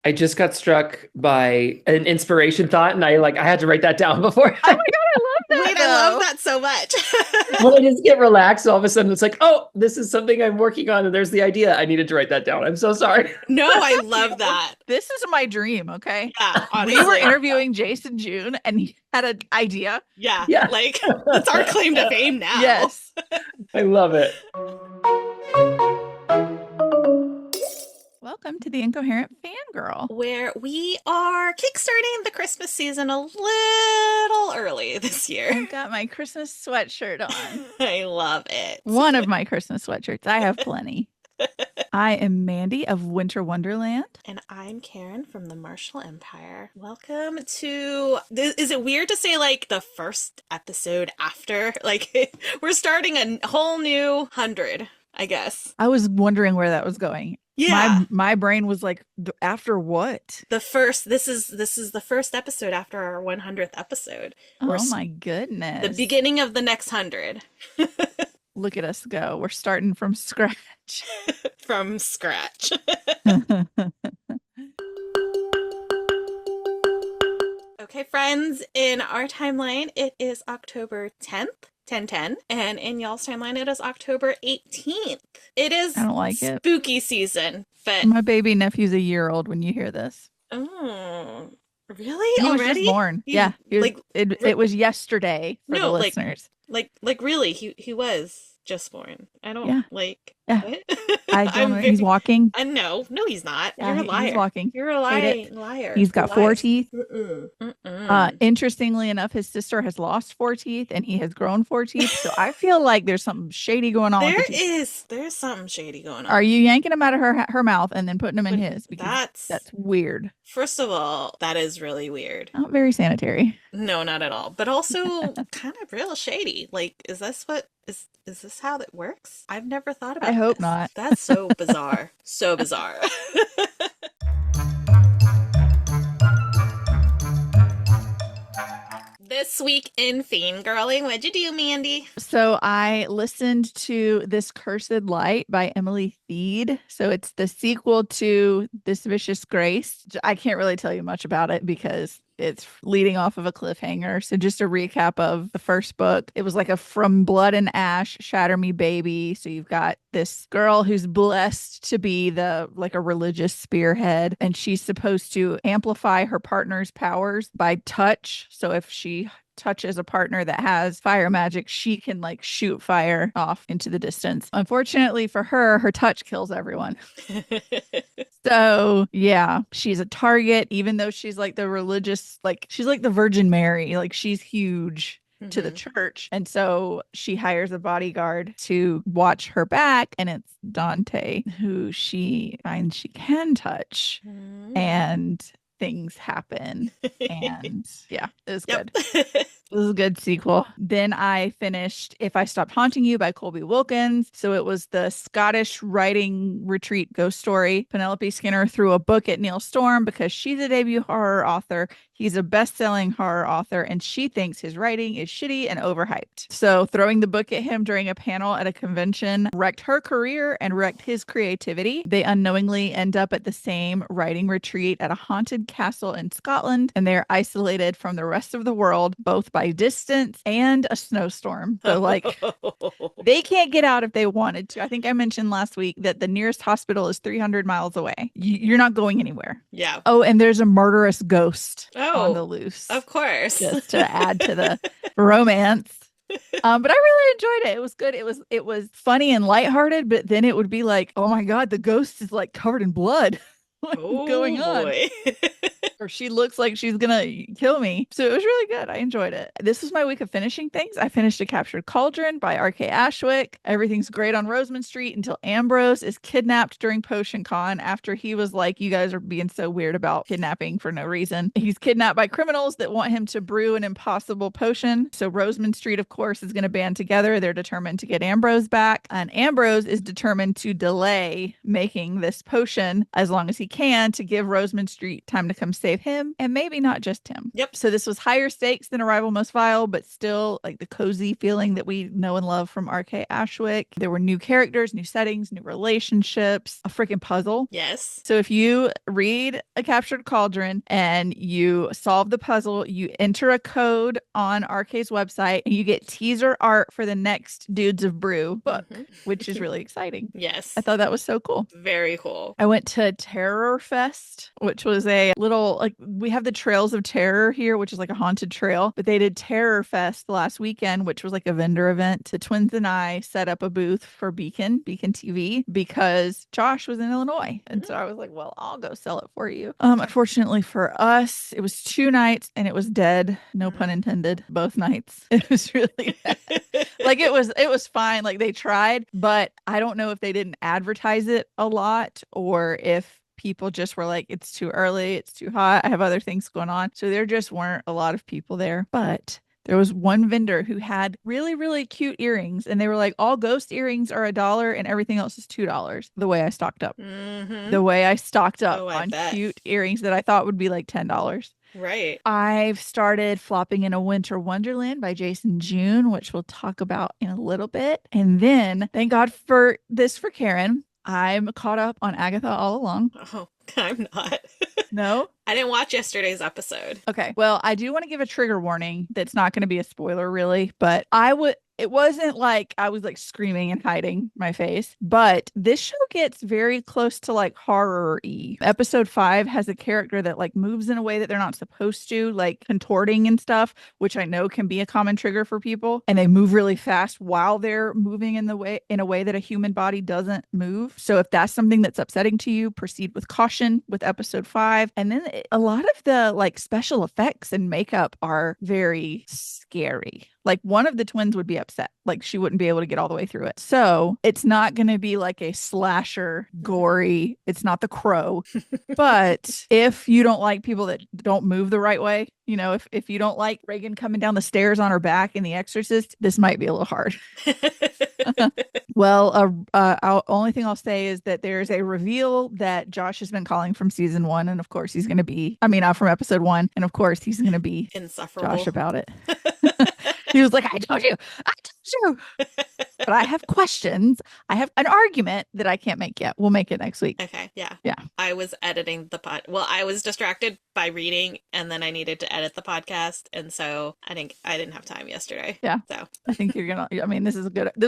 I just got struck by an inspiration thought, and I had to write that down before. Oh my God, I love that Wait, I love though. that so much. When I just get relaxed, all of a sudden it's like, oh, this is something I'm working on, and there's the idea. I needed to write that down. I'm so sorry. No, I love that. This is my dream, okay? Yeah, We were honestly. interviewing Jason June and he had an idea. Yeah, Yeah. like that's our claim to fame now. Yes. I love it. Welcome to the Incoherent Fangirl. Where we are kickstarting the Christmas season a little early this year. I've got my Christmas sweatshirt on. I love it. One of my Christmas sweatshirts. I have plenty. I am Mandy of Winter Wonderland. And I'm Karin from the Marshall Empire. Welcome to this. Is it weird to say like the first episode after? Like we're starting a whole new 100, I guess. I was wondering where that was going. Yeah. My brain was like, after what? This is the first episode after our 100th episode. Oh my goodness. The beginning of the next 100. Look at us go. We're starting from scratch. From scratch. Okay, friends, in our timeline, it is October 10th. 1010, and in y'all's timeline it is October 18th. It is I don't like it. Spooky season, but My baby nephew's a year old when you hear this. oh, really? He was Already? just born. He- Yeah. like It was yesterday for the No, like- listeners. like really, he was just born. I don't Yeah. like Yeah. what? I don't know. He's walking. No, he's not. Yeah, You're a he's liar. walking. You're a Hate liar. He's got You 4 liar. teeth. Mm-mm. Interestingly enough, his sister has lost 4 teeth and he has grown 4 teeth. So I feel like there's something shady going on. There's something shady going on. Are you yanking him out of her mouth and then putting them in But his? Because that's weird. First of all, that is really weird. Not very sanitary. No, not at all. But also kind of real shady. Like, is this how that works? I've never thought about I hope this. not. That's so bizarre. So bizarre. This week in Fangirling, what'd you do, Mandy? So I listened to This Cursed Light by Emily Theed. So it's the sequel to This Vicious Grace. I can't really tell you much about it because it's leading off of a cliffhanger. So just a recap of the first book. It was like a From Blood and Ash, Shatter Me Baby. So you've got this girl who's blessed to be like a religious spearhead, and she's supposed to amplify her partner's powers by touch. So if she touches a partner that has fire magic, she can like shoot fire off into the distance. Unfortunately for her, her touch kills everyone. So yeah, she's a target, even though she's like the religious, like she's like the Virgin Mary, like she's huge to the church. And so she hires a bodyguard to watch her back, and it's Dante, who she finds she can touch, and things happen. And yeah, it was good. It was a good sequel. Then I finished If I Stopped Haunting You by Colby Wilkins. So it was the Scottish writing retreat ghost story. Penelope Skinner threw a book at Neil Storm because she's a debut horror author. He's a best-selling horror author, and she thinks his writing is shitty and overhyped. So throwing the book at him during a panel at a convention wrecked her career and wrecked his creativity. They unknowingly end up at the same writing retreat at a haunted castle in Scotland, and they're isolated from the rest of the world, both by distance and a snowstorm. So like they can't get out if they wanted to. I think I mentioned last week that the nearest hospital is 300 miles away. You're not going anywhere. Yeah. Oh, and there's a murderous ghost on the loose. Of course. Just to add to the romance. But I really enjoyed it. It was good. It was funny and lighthearted, but then it would be like, oh my God, the ghost is like covered in blood. What's going on? Boy. Or she looks like she's gonna kill me. So it was really good. I enjoyed it. This was my week of finishing things. I finished A Captured Cauldron by R.K. Ashwick. Everything's great on Rosamond Street until Ambrose is kidnapped during Potion Con after he was like, you guys are being so weird about kidnapping for no reason. He's kidnapped by criminals that want him to brew an impossible potion. So Rosamond Street, of course, is going to band together. They're determined to get Ambrose back. And Ambrose is determined to delay making this potion as long as he can to give Rosamond Street time to come save save him and maybe not just him. Yep. So this was higher stakes than Arrival Most Vile, but still like the cozy feeling that we know and love from R.K. Ashwick. There were new characters, new settings, new relationships, a freaking puzzle. Yes. So if you read A Captured Cauldron and you solve the puzzle, you enter a code on RK's website and you get teaser art for the next Dudes of Brew book, which is really exciting. Yes. I thought that was so cool. Very cool. I went to Terror Fest, which was a little, like, we have the Trails of Terror here, which is like a haunted trail, but they did Terror Fest last weekend, which was like a vendor event. The twins and I set up a booth for Beacon TV, because Josh was in Illinois. And so I was like, well, I'll go sell it for you. Unfortunately for us, it was 2 nights and it was dead. No pun intended. Both nights. It was really bad. Like it was fine. Like they tried, but I don't know if they didn't advertise it a lot or if people just were like, it's too early, it's too hot, I have other things going on. So there just weren't a lot of people there. But there was one vendor who had really, really cute earrings, and they were like, all ghost earrings are $1 and everything else is $2. The way I stocked up. The way I stocked up on cute earrings that I thought would be like $10. Right. I've started flopping in a Winter Wonderland by Jason June, which we'll talk about in a little bit. And then, thank God for this for Karin, I'm caught up on Agatha All Along. Oh, I'm not. No? I didn't watch yesterday's episode. Okay. Well, I do want to give a trigger warning that's not going to be a spoiler, really, but it wasn't like I was like screaming and hiding my face, but this show gets very close to like horror-y. Episode 5 has a character that like moves in a way that they're not supposed to, like contorting and stuff, which I know can be a common trigger for people. And they move really fast while they're moving in a way that a human body doesn't move. So if that's something that's upsetting to you, proceed with caution with episode 5. And then a lot of the like special effects and makeup are very scary. Like one of the twins would be upset. Like she wouldn't be able to get all the way through it. So it's not going to be like a slasher gory. It's not The Crow. But if you don't like people that don't move the right way, you know, if you don't like Reagan coming down the stairs on her back in The Exorcist, this might be a little hard. Well, only thing I'll say is that there's a reveal that Josh has been calling from season 1. And of course he's going to be, from episode 1. And of course he's going to be insufferable Josh about it. He was like, I told you. But I have questions. I have an argument that I can't make yet. We'll make it next week. Okay. Yeah. Yeah. I was editing the pod. Well, I was distracted by reading and then I needed to edit the podcast. And so I didn't have time yesterday. Yeah. So I think this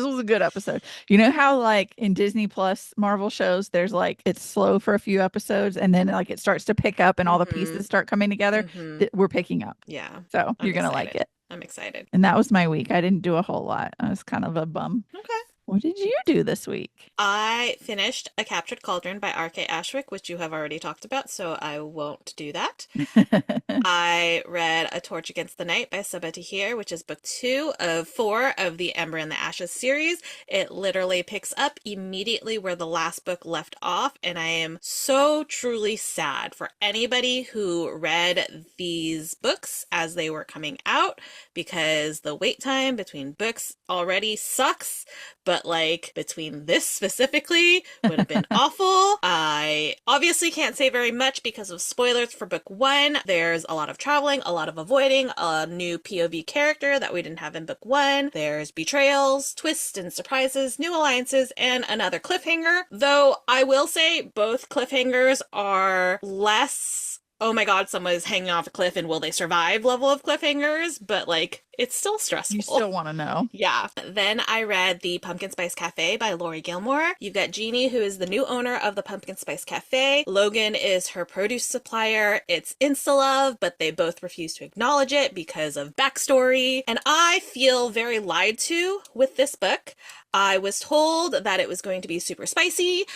was a good episode. You know how like in Disney Plus Marvel shows, there's like, it's slow for a few episodes and then like it starts to pick up and all the pieces start coming together. We're picking up. Yeah. So you're going to like it. I'm excited. And that was my week. I didn't do a whole lot. I was kind of a bum. Okay. What did you do this week? I finished A Captured Cauldron by R.K. Ashwick, which you have already talked about, so I won't do that. I read A Torch Against the Night by Sabaa Tahir, which is book 2 of 4 of the Ember and the Ashes series. It literally picks up immediately where the last book left off, and I am so truly sad for anybody who read these books as they were coming out, because the wait time between books already sucks, but like between this specifically would have been awful. I obviously can't say very much because of spoilers for book 1. There's a lot of traveling, a lot of avoiding, a new POV character that we didn't have in book 1. There's betrayals, twists and surprises, new alliances, and another cliffhanger. Though I will say both cliffhangers are less, oh my god, someone's hanging off a cliff and will they survive level of cliffhangers, but like it's still stressful. You still want to know. Yeah. Then I read The Pumpkin Spice Cafe by Lori Gilmore. You've got Jeannie, who is the new owner of the Pumpkin Spice Cafe. Logan is her produce supplier. It's insta-love, but they both refuse to acknowledge it because of backstory. And I feel very lied to with this book. I was told that it was going to be super spicy.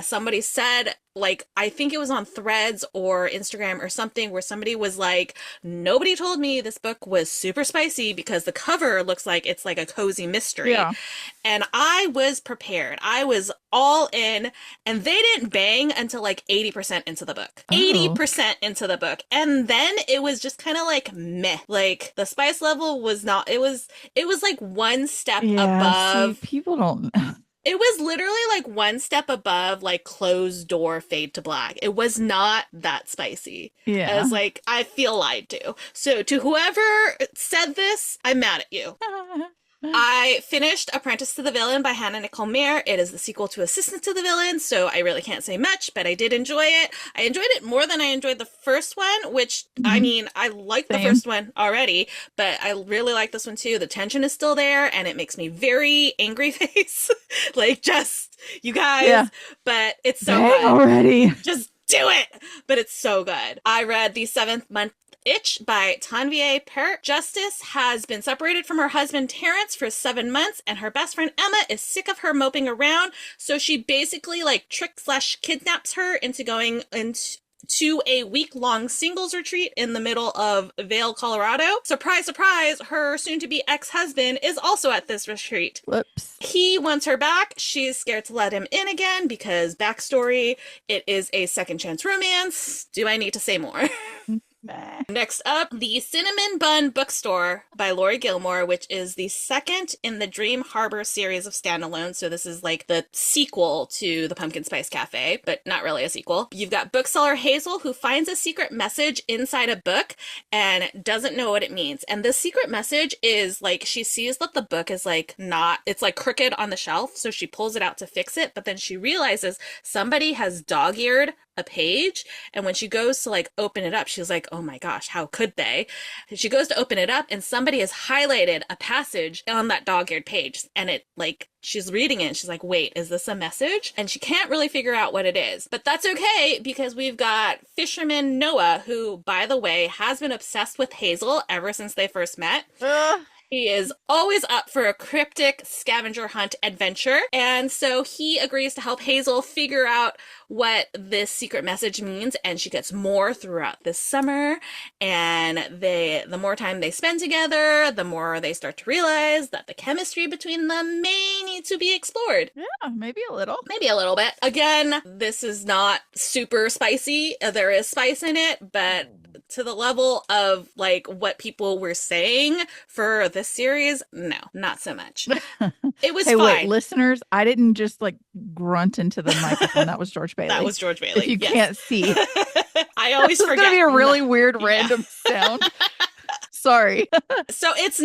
Somebody said, like, I think it was on Threads or Instagram or something, where somebody was like, nobody told me this book was super spicy because the cover looks like it's like a cozy mystery. Yeah. And I was prepared. I was all in, and they didn't bang until like 80% into the book. 80% into the book. And then it was just kind of like meh. Like the spice level was not, it was like one step above. See, people don't It was literally like one step above like closed door fade to black. It was not that spicy. Yeah. I was like, I feel lied to. So to whoever said this, I'm mad at you. I finished Apprentice to the Villain by Hannah Nicole Mayer. It is the sequel to Assistant to the Villain, so I really can't say much, but I did enjoy it. I enjoyed it more than I enjoyed the first one, which, I mean, I liked the first one already, but I really like this one too. The tension is still there, and it makes me very angry face. Like, just, you guys, but it's so good. Already. Just do it! But it's so good. I read The Seventh Month Itch by Tanvier Pert. Justice has been separated from her husband Terrence for 7 months, and her best friend Emma is sick of her moping around, so she basically like tricks/kidnaps her into going into a week-long singles retreat in the middle of Vail, Colorado. Surprise, surprise, her soon-to-be ex-husband is also at this retreat. Whoops. He wants her back. She's scared to let him in again because, backstory, it is a second chance romance. Do I need to say more? Next up, The Cinnamon Bun Bookstore by Lori Gilmore, which is the second in the Dream Harbor series of standalones. So this is like the sequel to the Pumpkin Spice Cafe, but not really a sequel. You've got bookseller Hazel, who finds a secret message inside a book and doesn't know what it means. And this secret message is like, she sees that the book is like not, it's like crooked on the shelf. So she pulls it out to fix it, but then she realizes somebody has dog-eared a page, and when she goes to like open it up, she's like, oh my gosh, how could they? And she goes to open it up, and somebody has highlighted a passage on that dog-eared page, and it like, she's reading it and she's like, wait, is this a message? And she can't really figure out what it is, but that's okay because we've got fisherman Noah, who, by the way, has been obsessed with Hazel ever since they first met. He is always up for a cryptic scavenger hunt adventure, and so he agrees to help Hazel figure out what this secret message means, and she gets more throughout this summer, and the more time they spend together, the more they start to realize that the chemistry between them may need to be explored. Yeah, maybe a little. Maybe a little bit. Again, this is not super spicy. There is spice in it, but to the level of like what people were saying for this series, no, not so much. It was fine. Wait, listeners, I didn't just like grunt into the microphone. That was George Bailey. That was George Bailey. If you can't see. I always forget. It's going to be a really weird random sound. Sorry. So it's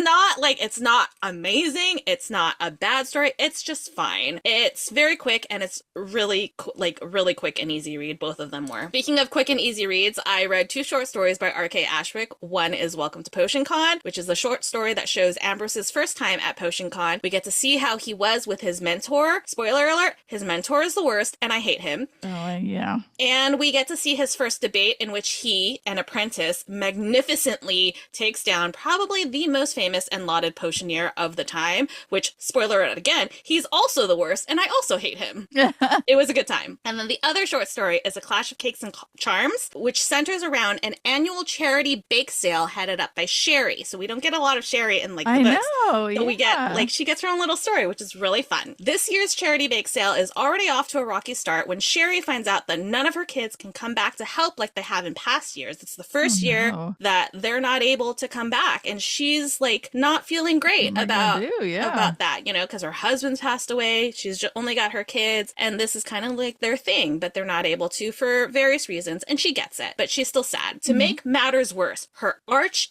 not amazing. It's not a bad story. It's just fine. It's very quick, and it's really really quick and easy read. Both of them were. Speaking of quick and easy reads, I read 2 short stories by R.K. Ashwick. One is Welcome to Potion Con, which is a short story that shows Ambrose's first time at Potion Con. We get to see how he was with his mentor. Spoiler alert, his mentor is the worst, and I hate him. Oh, yeah. And we get to see his first debate, in which he, an apprentice, magnificently takes down probably the most famous and lauded potioneer of the time, which, spoiler alert again, he's also the worst, and I also hate him. It was a good time. And then the other short story is A Clash of Cakes and Charms, which centers around an annual charity bake sale headed up by Sherry. So we don't get a lot of Sherry in like the books. So we get, like, she gets her own little story, which is really fun. This year's charity bake sale is already off to a rocky start when Sherry finds out that none of her kids can come back to help like they have in past years. It's the first year that they're not able to come back, and she's like not feeling great about that, you know, because her husband's passed away. She's only got her kids, and this is kind of like their thing, but they're not able to for various reasons, and she gets it, but she's still sad. To make matters worse, her arch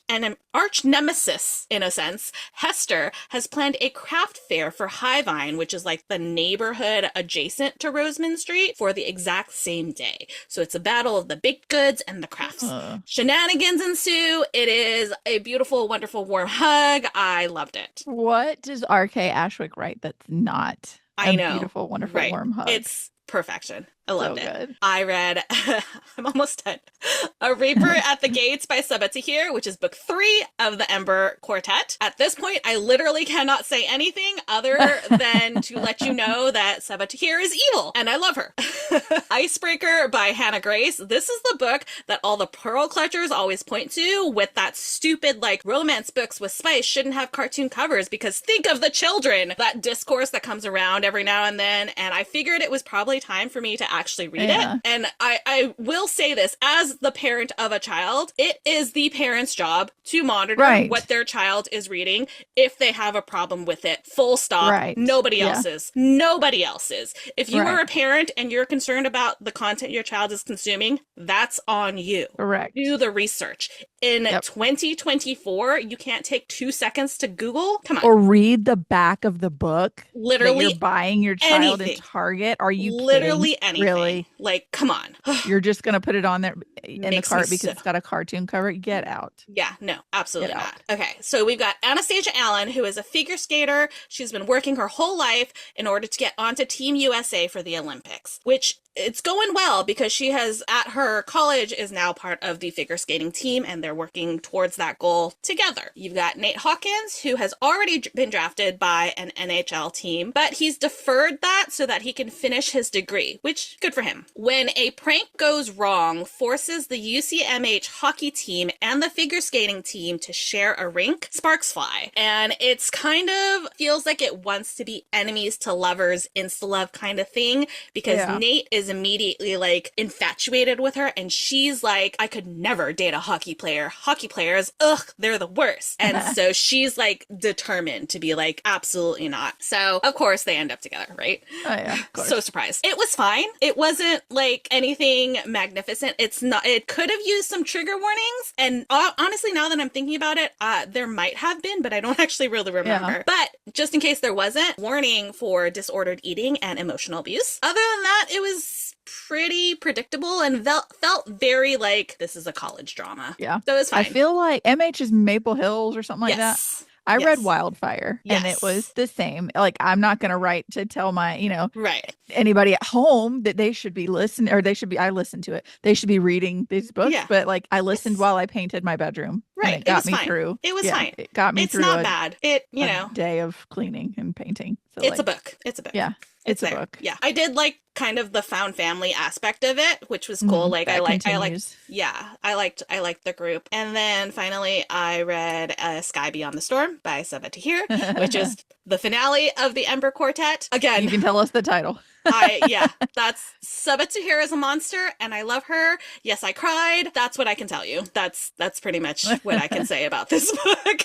nemesis, in a sense, Hester, has planned a craft fair for Highvine, which is like the neighborhood adjacent to Rosamond Street, for the exact same day. So it's a battle of the baked goods and the crafts. Shenanigans ensue. It is a beautiful, wonderful, warm hug. I loved it. What does R.K. Ashwick write that's not I know. Beautiful, wonderful, warm hug? It's perfection. I loved it. Good. I read, I'm almost done, A Reaper at the Gates by Sabaa Tahir, which is book 3 of the Ember Quartet. At this point, I literally cannot say anything other than to let you know that Sabaa Tahir is evil, and I love her. Icebreaker by Hannah Grace. This is the book that all the pearl clutchers always point to with that stupid, like, romance books with spice shouldn't have cartoon covers because think of the children. That discourse that comes around every now and then, and I figured it was probably time for me to actually read Yeah. it. And I will say this, as the parent of a child, it is the parent's job to monitor Right. what their child is reading if they have a problem with it. Full stop. Right. Nobody Yeah. else's. Nobody else's. If you are Right. a parent and you're concerned about the content your child is consuming, that's on you. Correct. Do the research. In Yep. 2024, you can't take 2 seconds to Google. Come on. Or read the back of the book that Literally you're buying your child anything. in Target. Are you Literally kidding? anything. Really? Like, come on. You're just going to put it on there in the Makes me cart because so- it's got a cartoon cover? Get out. Yeah, no, absolutely Get not. Okay, so we've got Anastasia Allen, who is a figure skater. She's been working her whole life in order to get onto Team USA for the Olympics, which it's going well because she has, at her college, is now part of the figure skating team, and they're working towards that goal together. You've got Nate Hawkins, who has already been drafted by an NHL team, but he's deferred that so that he can finish his degree, which, good for him. When a prank goes wrong, forces the UCMH hockey team and the figure skating team to share a rink, sparks fly. And it's kind of feels like it wants to be enemies to lovers, insta-love kind of thing, because Yeah. Nate is immediately like infatuated with her, and she's like, I could never date a hockey player. Hockey players, ugh, they're the worst. And so she's like determined to be like, absolutely not. So of course they end up together, right? Oh, yeah. Of course. So surprised. It was fine. It wasn't like anything magnificent. It's not, it could have used some trigger warnings. And honestly, now that I'm thinking about it, there might have been, but I don't actually really remember. Yeah. But just in case there wasn't, warning for disordered eating and emotional abuse. Other than that, it was pretty predictable and felt very like this is a college drama. Yeah. So it's fine. I feel like MH is Maple Hills or something like that. Yes. I Yes. read Wildfire and Yes. it was the same. Like, I'm not going to write to tell my, Right. anybody at home that they should be listening, or I listened to it. They should be reading these books. Yeah. But like, I listened It's- while I painted my bedroom. Right. And it got was me fine. through. It was Yeah, fine. It got me It's through not a, bad. It, you a know, day of cleaning and painting. So it's a like, book. It's a book. Yeah. It's a there. book. Yeah. I did like kind of the found family aspect of it, which was cool. Mhm. Like That I liked continues. I liked the group. And then finally I read Sky Beyond the Storm by Sabaa Tahir, which is the finale of the Ember Quartet. Again, You can tell us the title. that's Sabaa Tahir is a monster and I love her. Yes, I cried. That's what I can tell you. That's pretty much what I can say about this book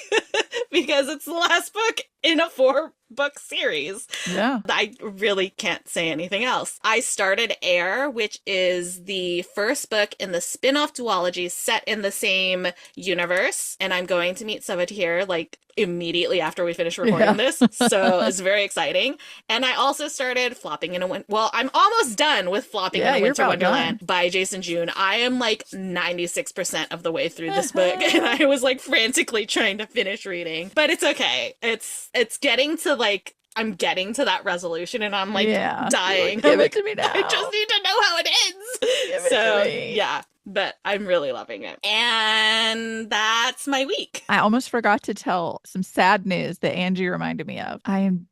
because it's the last book in a 4-book series. Yeah. I really can't say anything else. I started Air, which is the first book in the spin-off duology set in the same universe, and I'm going to meet Sabaa Tahir like immediately after we finish recording this, so it's very exciting. And I also started Flopping in a Well, I'm almost done with Flopping in a you're Winter about Wonderland by Jason June. I am like 96% of the way through this book, and I was like frantically trying to finish reading, but it's okay. It's getting to like I'm getting to that resolution and I'm like dying. Give I'm it like, to me now. I just need to know how it ends. Give it So to me. yeah, but I'm really loving it. And that's my week. I almost forgot to tell some sad news that Angie reminded me of. I'm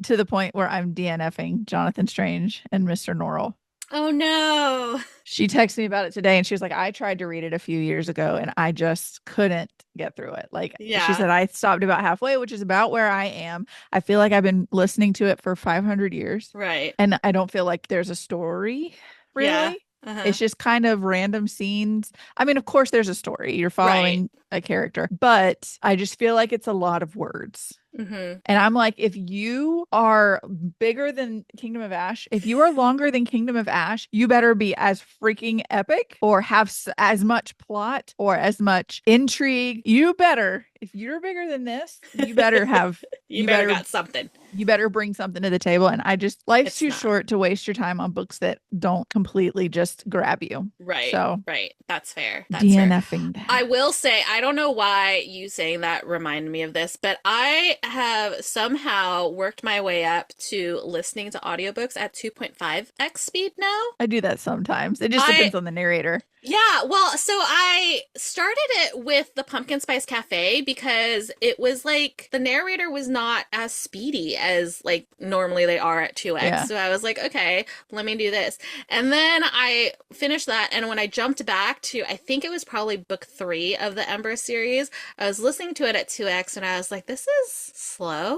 to the point where I'm DNFing Jonathan Strange and Mr. Norrell. Oh no. She texted me about it today and she was like, I tried to read it a few years ago and I just couldn't get through it. Like Yeah. she said, I stopped about halfway, which is about where I am. I feel like I've been listening to it for 500 years Right. and I don't feel like there's a story really. Yeah. Uh-huh. It's just kind of random scenes. I mean, of course, there's a story. You're following a character, but I just feel like it's a lot of words. Mm-hmm. And I'm like, if you are bigger than Kingdom of Ash, if you are longer than Kingdom of Ash, you better be as freaking epic or have as much plot or as much intrigue. You better, if you're bigger than this, you better have, you better got something. You better bring something to the table. And life's It's too not. short to waste your time on books that don't completely just grab you. Right. So right. That's fair. That's fair. DNFing that. I will say, I don't know why you saying that reminded me of this, but I have somehow worked my way up to listening to audiobooks at 2.5x speed now. I do that sometimes. It just depends on the narrator. Yeah, well, so I started it with the Pumpkin Spice Cafe because it was like the narrator was not as speedy as like normally they are at 2x. Yeah. So I was like, okay, let me do this. And then I finished that, and when I jumped back to, I think it was probably book 3 of the Ember Ember series. I was listening to it at 2x and I was like, this is slow?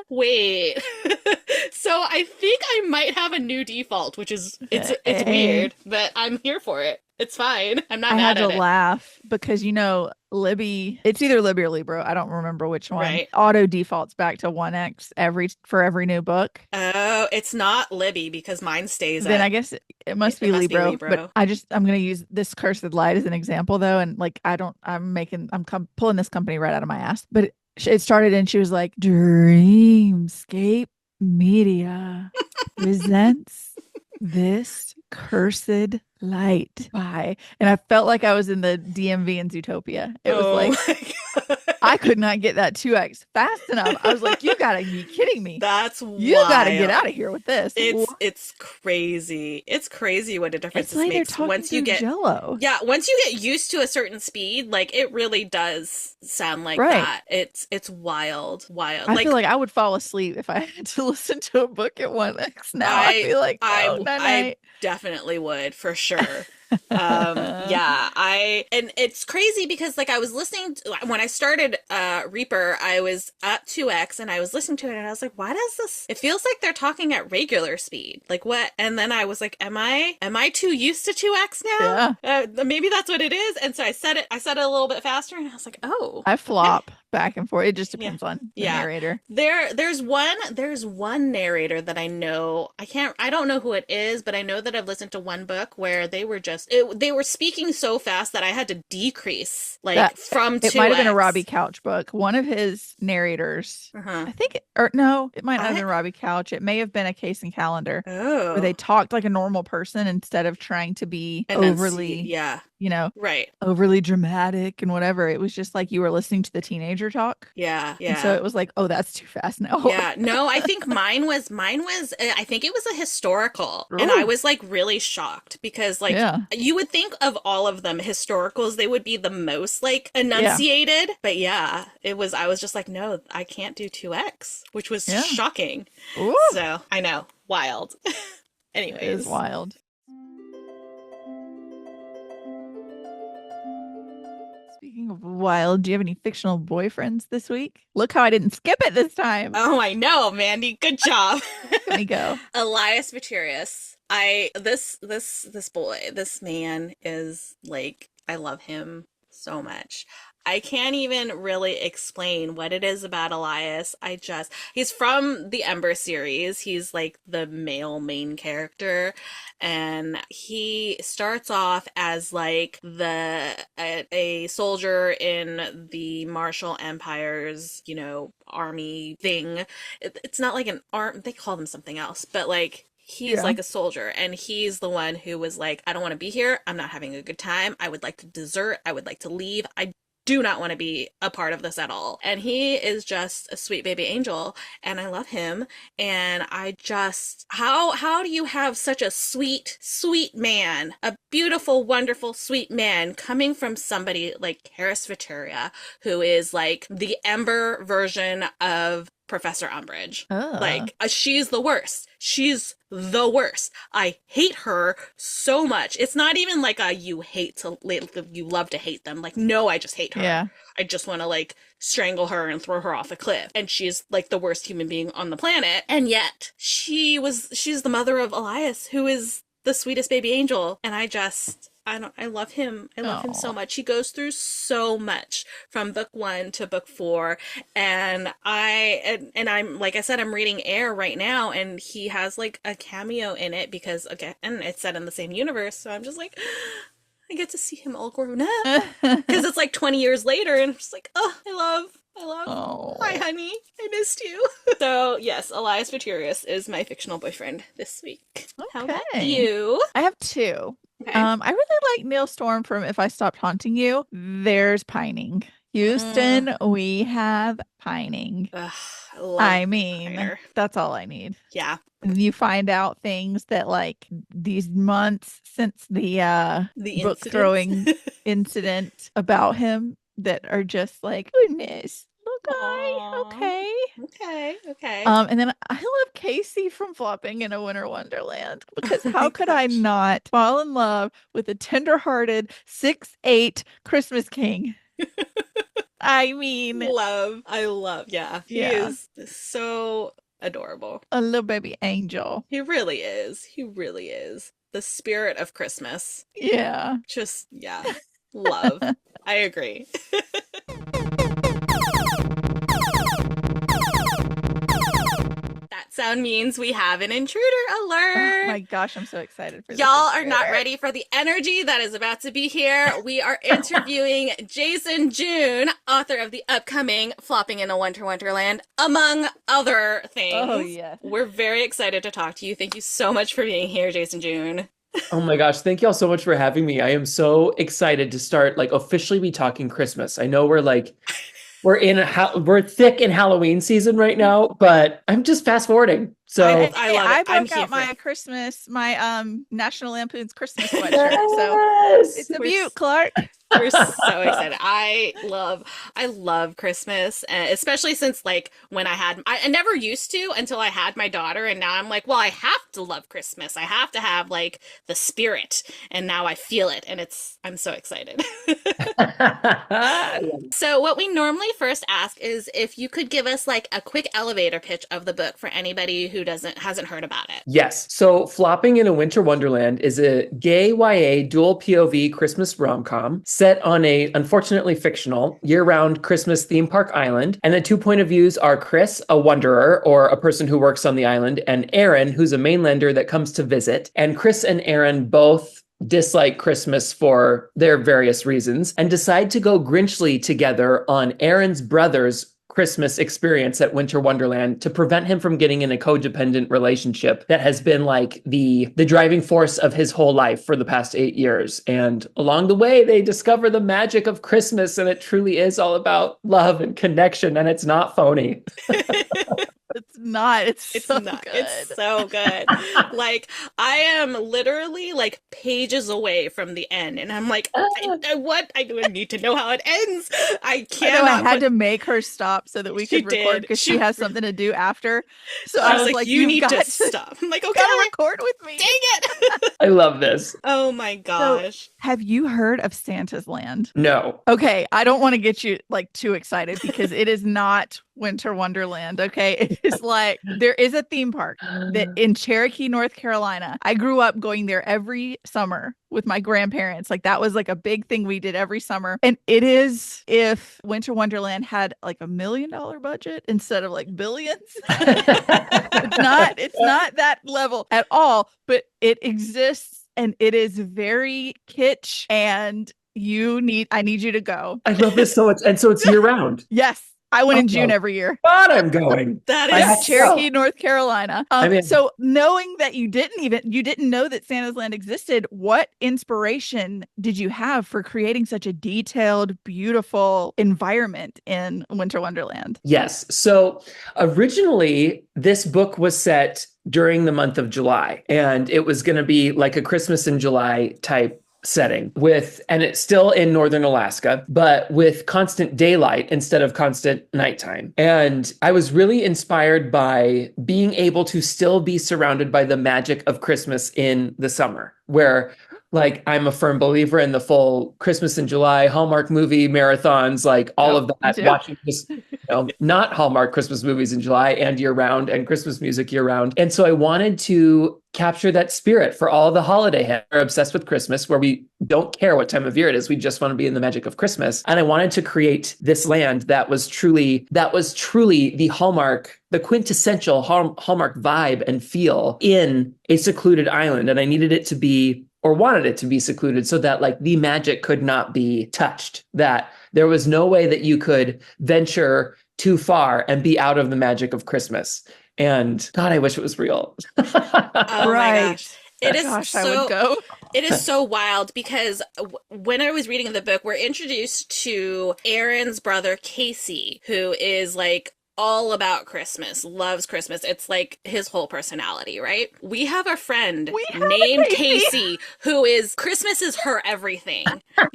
Wait. So I think I might have a new default, which is it's Hey. weird, but I'm here for it. It's fine. I'm not I had mad to at it. laugh because Libby, it's either Libby or Libro, I don't remember which one. Right. Auto defaults back to 1x for every new book. Oh, it's not Libby because mine stays Then I at guess it must it be must be Libro. But Libro. I'm gonna use this cursed light as an example though, and like pulling this company right out of my ass. But it started and she was like, Dreamscape Media presents this cursed light by, and I felt like I was in the DMV in Zootopia. It was Oh like my God. I could not get that 2x fast enough. I was like, you gotta be kidding me. That's You gotta get out wild. of here with this. It's crazy. It's crazy what a difference It's this like they're makes talking once you through get Jello. yeah, once you get used to a certain speed, like it really does sound like Right. that. It's wild, wild. I Like feel like I would fall asleep if I had to listen to a book at 1x now. I'd I be like, I oh, night I night. definitely would for sure. Yeah, and it's crazy because like I was listening to, when I started Reaper, I was at 2x and I was listening to it and I was like, why does this, it feels like they're talking at regular speed. Like what? And then I was like, am I too used to 2x now? Maybe that's what it is. And so I said it a little bit faster and I was like, oh, I okay. flop back and forth. It just Yeah. depends on the Yeah. narrator. There's one narrator that I know. I don't know who it is, but I know that I've listened to one book where they were speaking so fast that I had to decrease like from It might have been a 2x. Robbie Couch book. One of his narrators, Uh-huh. I think, or no, it might not have I been Robbie Couch. It may have been a Case and Calendar where they Oh. talked like a normal person instead of trying to be Yeah. Right. overly dramatic and whatever. It was just like you were listening to the teenager talk. Yeah. And so Yeah. it was like, oh, that's too fast now. Yeah, no, I think mine was I think it was a historical and I Ooh. was like really shocked because like Yeah. you would think of all of them historicals they would be the most like enunciated, but yeah, I was just like no, I can't do 2x, which was Yeah. shocking. Ooh. So, I know, wild. It Anyways. is wild. Speaking of wild, do you have any fictional boyfriends this week? Look how I didn't skip it this time. Oh, I know, Mandy. Good job. Let me go. Elias Viturius. This boy, this man is like, I love him so much. I can't even really explain what it is about Elias. He's from the Ember series. He's like the male main character. And he starts off as like a soldier in the Marshall Empire's, army thing. It's not like an arm, they call them something else, but like he's like a soldier and he's the one who was like, I don't want to be here. I'm not having a good time. I would like to desert. I would like to leave. I do not want to be a part of this at all. And he is just a sweet baby angel and I love him. And how do you have such a sweet, sweet man, a beautiful, wonderful, sweet man coming from somebody like Karis Viteria, who is like the Ember version of Professor Umbridge. Like, she's the worst. She's the worst. I hate her so much. It's not even like you love to hate them. Like, no, I just hate her. Yeah. I just want to like strangle her and throw her off a cliff. And she's like the worst human being on the planet. And yet she's the mother of Elias, who is the sweetest baby angel. And I love him. I love him so much. He goes through so much from book 1 to book 4. And I'm, like I said, I'm reading Air right now and he has like a cameo in it because, again, and it's set in the same universe. So I'm just like, I get to see him all grown up because it's like 20 years later and I'm just like, oh, I love. Oh. Hi, honey. I missed you. So, yes, Elias Viturius is my fictional boyfriend this week. How about you? I have 2. Okay. I really like Neil Storm from If I Stopped Haunting You. There's Pining. Houston, we have Pining. Ugh, I mean, that's all I need. Yeah. You find out things that like these months since the book throwing incident about him that are just like, goodness, look Aw. Okay. Okay. And then I love Casey from Flopping in a Winter Wonderland because Oh how my could I gosh. not fall in love with a tender-hearted 6'8" Christmas king? I mean, I love. Yeah, he yeah, is so adorable. a little baby angel. He really is. He really is. The spirit of Christmas. Yeah. Just, yeah, love. I agree. That sound means we have an intruder Oh alert. my gosh, I'm so excited for this. Y'all are not ready for the energy that is about to be here. We are interviewing Jason June, author of the upcoming Flopping in a Winter Wonderland, among other things. Oh, yes. We're very excited to talk to you. Thank you so much for being here, Jason June. Oh my gosh, thank y'all so much for having me. I am so excited to start like officially be talking Christmas. I know we're thick in Halloween season right now, but I'm just fast forwarding. So I love it. I I'm broke here out for my it. Christmas, my National Lampoon's Christmas sweatshirt. So yes. it's a We're beaut, Clark. We're so excited. I love Christmas, especially since like when I never used to until I had my daughter, and now I'm like, well, I have to love Christmas. I have to have like the spirit, and now I feel it, and I'm so excited. So what we normally first ask is if you could give us like a quick elevator pitch of the book for anybody who hasn't heard about it. Yes. So Flopping in a Winter Wonderland is a gay YA dual POV Christmas rom-com set on a unfortunately fictional year-round Christmas theme park island. And the 2 point of views are Chris, a wanderer or a person who works on the island, and Aaron, who's a mainlander that comes to visit. And Chris and Aaron both dislike Christmas for their various reasons and decide to go Grinchly together on Aaron's brother's Christmas experience at Winter Wonderland to prevent him from getting in a codependent relationship that has been like the driving force of his whole life for the past 8 years. And along the way, they discover the magic of Christmas, and it truly is all about love and connection, and it's not phony. It's not. It's so not. good. It's so good. Like I am literally like pages away from the end, and I'm like, what? I don't need to know how it ends. I I know I cannot. had to make her stop so that we She could record did. because she has something to do after. So I I was was like, you you've need got to stop. I'm like, okay, gotta record with me. dang it. I love this. Oh my gosh. Have you heard of Santa's Land? No. Okay, I don't want to get you like too excited because it is not Winter Wonderland. Okay, it is like there is a theme park that in Cherokee, North Carolina. I grew up going there every summer with my grandparents. Like that was like a big thing we did every summer. And it is if Winter Wonderland had like $1 million budget instead of like billions. It's not that level at all, but it exists and it is very kitsch and I need you to go. I love this so much. And so it's year round. Yes. I went in June every year. God, I'm going. That I is have to Cherokee, North Carolina. I mean- So knowing that you didn't know that Santa's Land existed, what inspiration did you have for creating such a detailed, beautiful environment in Winter Wonderland? Yes. So originally, this book was set during the month of July, and it was going to be like a Christmas in July type setting and it's still in northern Alaska, but with constant daylight instead of constant nighttime. And I was really inspired by being able to still be surrounded by the magic of Christmas in the summer, where like I'm a firm believer in the full Christmas in July Hallmark movie marathons, like all of that, watching just not Hallmark Christmas movies in July and year round and Christmas music year round. And so I wanted to capture that spirit for all the holiday heads who are obsessed with Christmas, where we don't care what time of year it is. We just want to be in the magic of Christmas. And I wanted to create this land that was truly the Hallmark, the quintessential Hallmark vibe and feel in a secluded island. And I needed it to be, or wanted it to be secluded so that like the magic could not be touched, that there was no way that you could venture too far and be out of the magic of Christmas. And God, I wish it was real. Oh my gosh. It is I would go. It is so wild because when I was reading the book, we're introduced to Aaron's brother, Casey, who is like all about Christmas, loves Christmas. It's like his whole personality, right? We have a friend named Casey who is Christmas is her everything.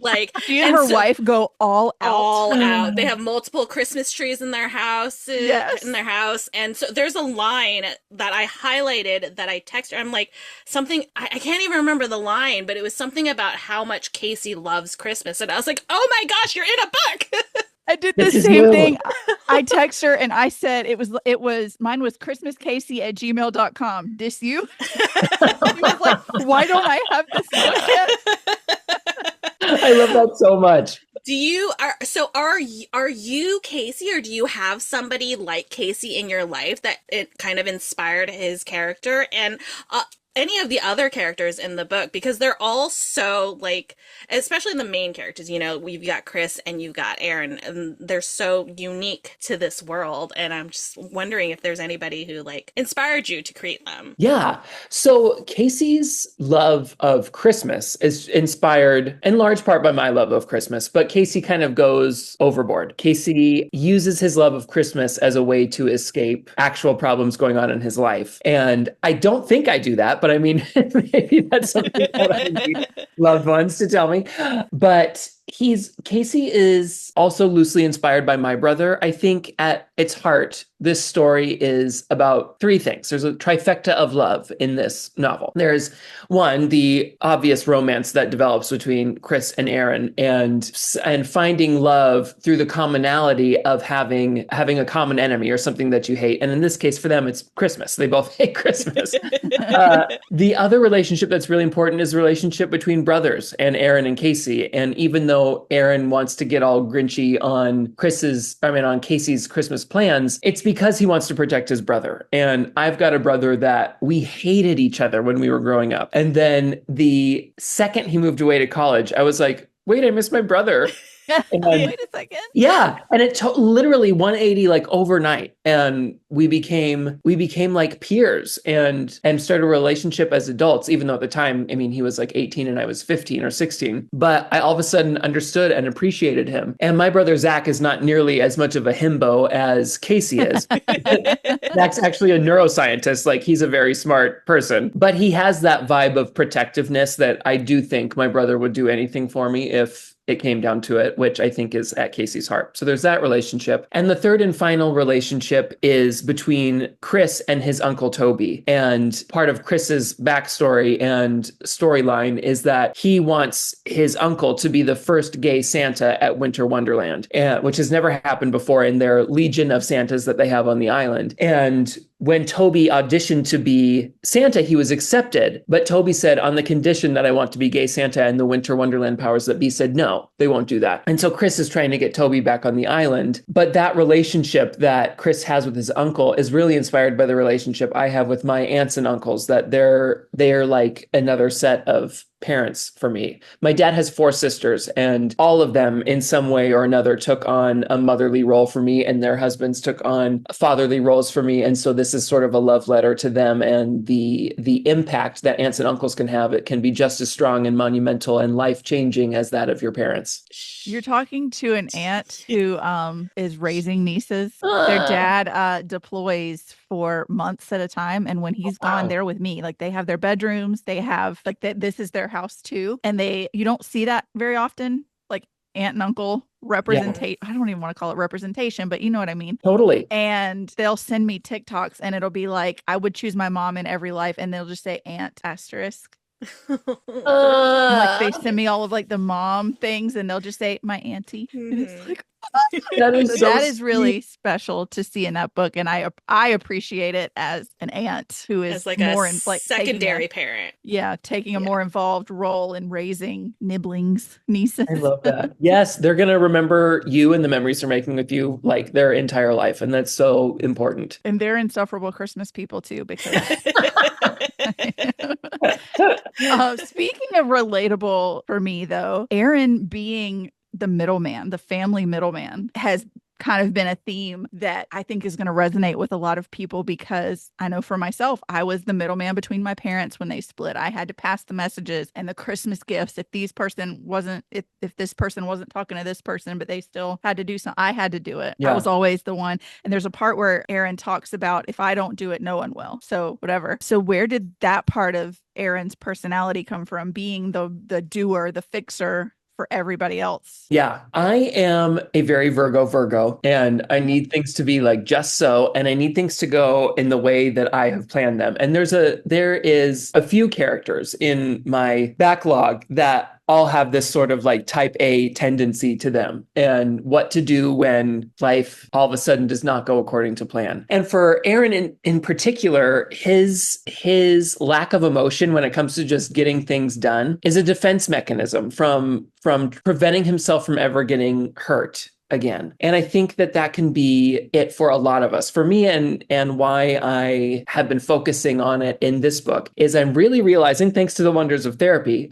Like, she and her wife go all out. All out. They have multiple Christmas trees in their house. Yes. In their house. And so there's a line that I highlighted that I texted her. I'm like, something, I can't even remember the line, but it was something about how much Casey loves Christmas. And I was like, oh my gosh, you're in a book. I did the same thing. I text her and I said mine was christmascasey@gmail.com. This you? She was like, why don't I have this book yet? I love that so much. Are you Casey, or do you have somebody like Casey in your life that it kind of inspired his character? And any of the other characters in the book, because they're all so, like, especially the main characters, you know, we've got Chris and you've got Aaron, and they're so unique to this world. And I'm just wondering if there's anybody who, like, inspired you to create them. Yeah. So Casey's love of Christmas is inspired in large part by my love of Christmas, but Casey kind of goes overboard. Casey uses his love of Christmas as a way to escape actual problems going on in his life. And I don't think I do that, but I mean, maybe that's something that I need loved ones to tell me. But Casey is also loosely inspired by my brother. I think at its heart, this story is about three things. There's a trifecta of love in this novel. There's one, the obvious romance that develops between Chris and Aaron, and finding love through the commonality of having a common enemy or something that you hate. And in this case, for them, it's Christmas. They both hate Christmas. The other relationship that's really important is the relationship between brothers and Aaron and Casey. And even though Aaron wants to get all grinchy on Casey's Christmas plans, it's because he wants to protect his brother. And I've got a brother that we hated each other when we were growing up. And then the second he moved away to college, I was like, wait, I miss my brother. And wait a second. Yeah. And it literally 180 like overnight. And we became like peers and started a relationship as adults, even though at the time, I mean, he was like 18 and I was 15 or 16. But I all of a sudden understood and appreciated him. And my brother Zach is not nearly as much of a himbo as Casey is. Zach's actually a neuroscientist. Like, he's a very smart person. But he has that vibe of protectiveness that I do think my brother would do anything for me if it came down to it, which I think is at Casey's heart. So there's that relationship. And the third and final relationship is between Chris and his uncle Toby. And part of Chris's backstory and storyline is that he wants his uncle to be the first gay Santa at Winter Wonderland, which has never happened before in their legion of Santas that they have on the island. And when Toby auditioned to be Santa, he was accepted. But Toby said, on the condition that I want to be gay Santa, and the Winter Wonderland powers that be said, no, they won't do that. And so Chris is trying to get Toby back on the island. But that relationship that Chris has with his uncle is really inspired by the relationship I have with my aunts and uncles, that they're like another set of parents for me. My dad has 4 sisters, and all of them in some way or another took on a motherly role for me, and their husbands took on fatherly roles for me. And so this is sort of a love letter to them, and the impact that aunts and uncles can have. It can be just as strong and monumental and life-changing as that of your parents. You're talking to an aunt who is raising nieces. Their dad deploys for months at a time, and when he's gone, they're with me. Like, they have their bedrooms, they have like this is their house too, and you don't see that very often, like aunt and uncle representate. I don't even want to call it representation, but you know what I mean. Totally. And they'll send me TikToks, and it'll be like, I would choose my mom in every life, and they'll just say aunt asterisk. Like, they send me all of like the mom things, and they'll just say my auntie. And it's like, that is really special to see in that book, and I appreciate it as an aunt who is like more a in like secondary parent. Yeah, taking a more involved role in raising nibblings, nieces. I love that. Yes, they're going to remember you and the memories they're making with you like their entire life, and that's so important. And they're insufferable Christmas people too, because speaking of relatable for me though, Aaron being the middleman, the family middleman, has kind of been a theme that I think is going to resonate with a lot of people, because I know for myself, I was the middleman between my parents when they split. I had to pass the messages and the Christmas gifts. If this person wasn't talking to this person, but they still had to do something, I had to do it. I was always the one. And there's a part where Erin talks about, if I don't do it, no one will. So whatever. So where did that part of Erin's personality come from, being the doer, the fixer for everybody else? Yeah, I am a very Virgo, and I need things to be like just so, and I need things to go in the way that I have planned them. And there is a few characters in my backlog that all have this sort of like type A tendency to them, and what to do when life all of a sudden does not go according to plan. And for Aaron in particular, his lack of emotion when it comes to just getting things done is a defense mechanism from preventing himself from ever getting hurt again. And I think that can be it for a lot of us. For me, and why I have been focusing on it in this book, is I'm really realizing, thanks to the wonders of therapy,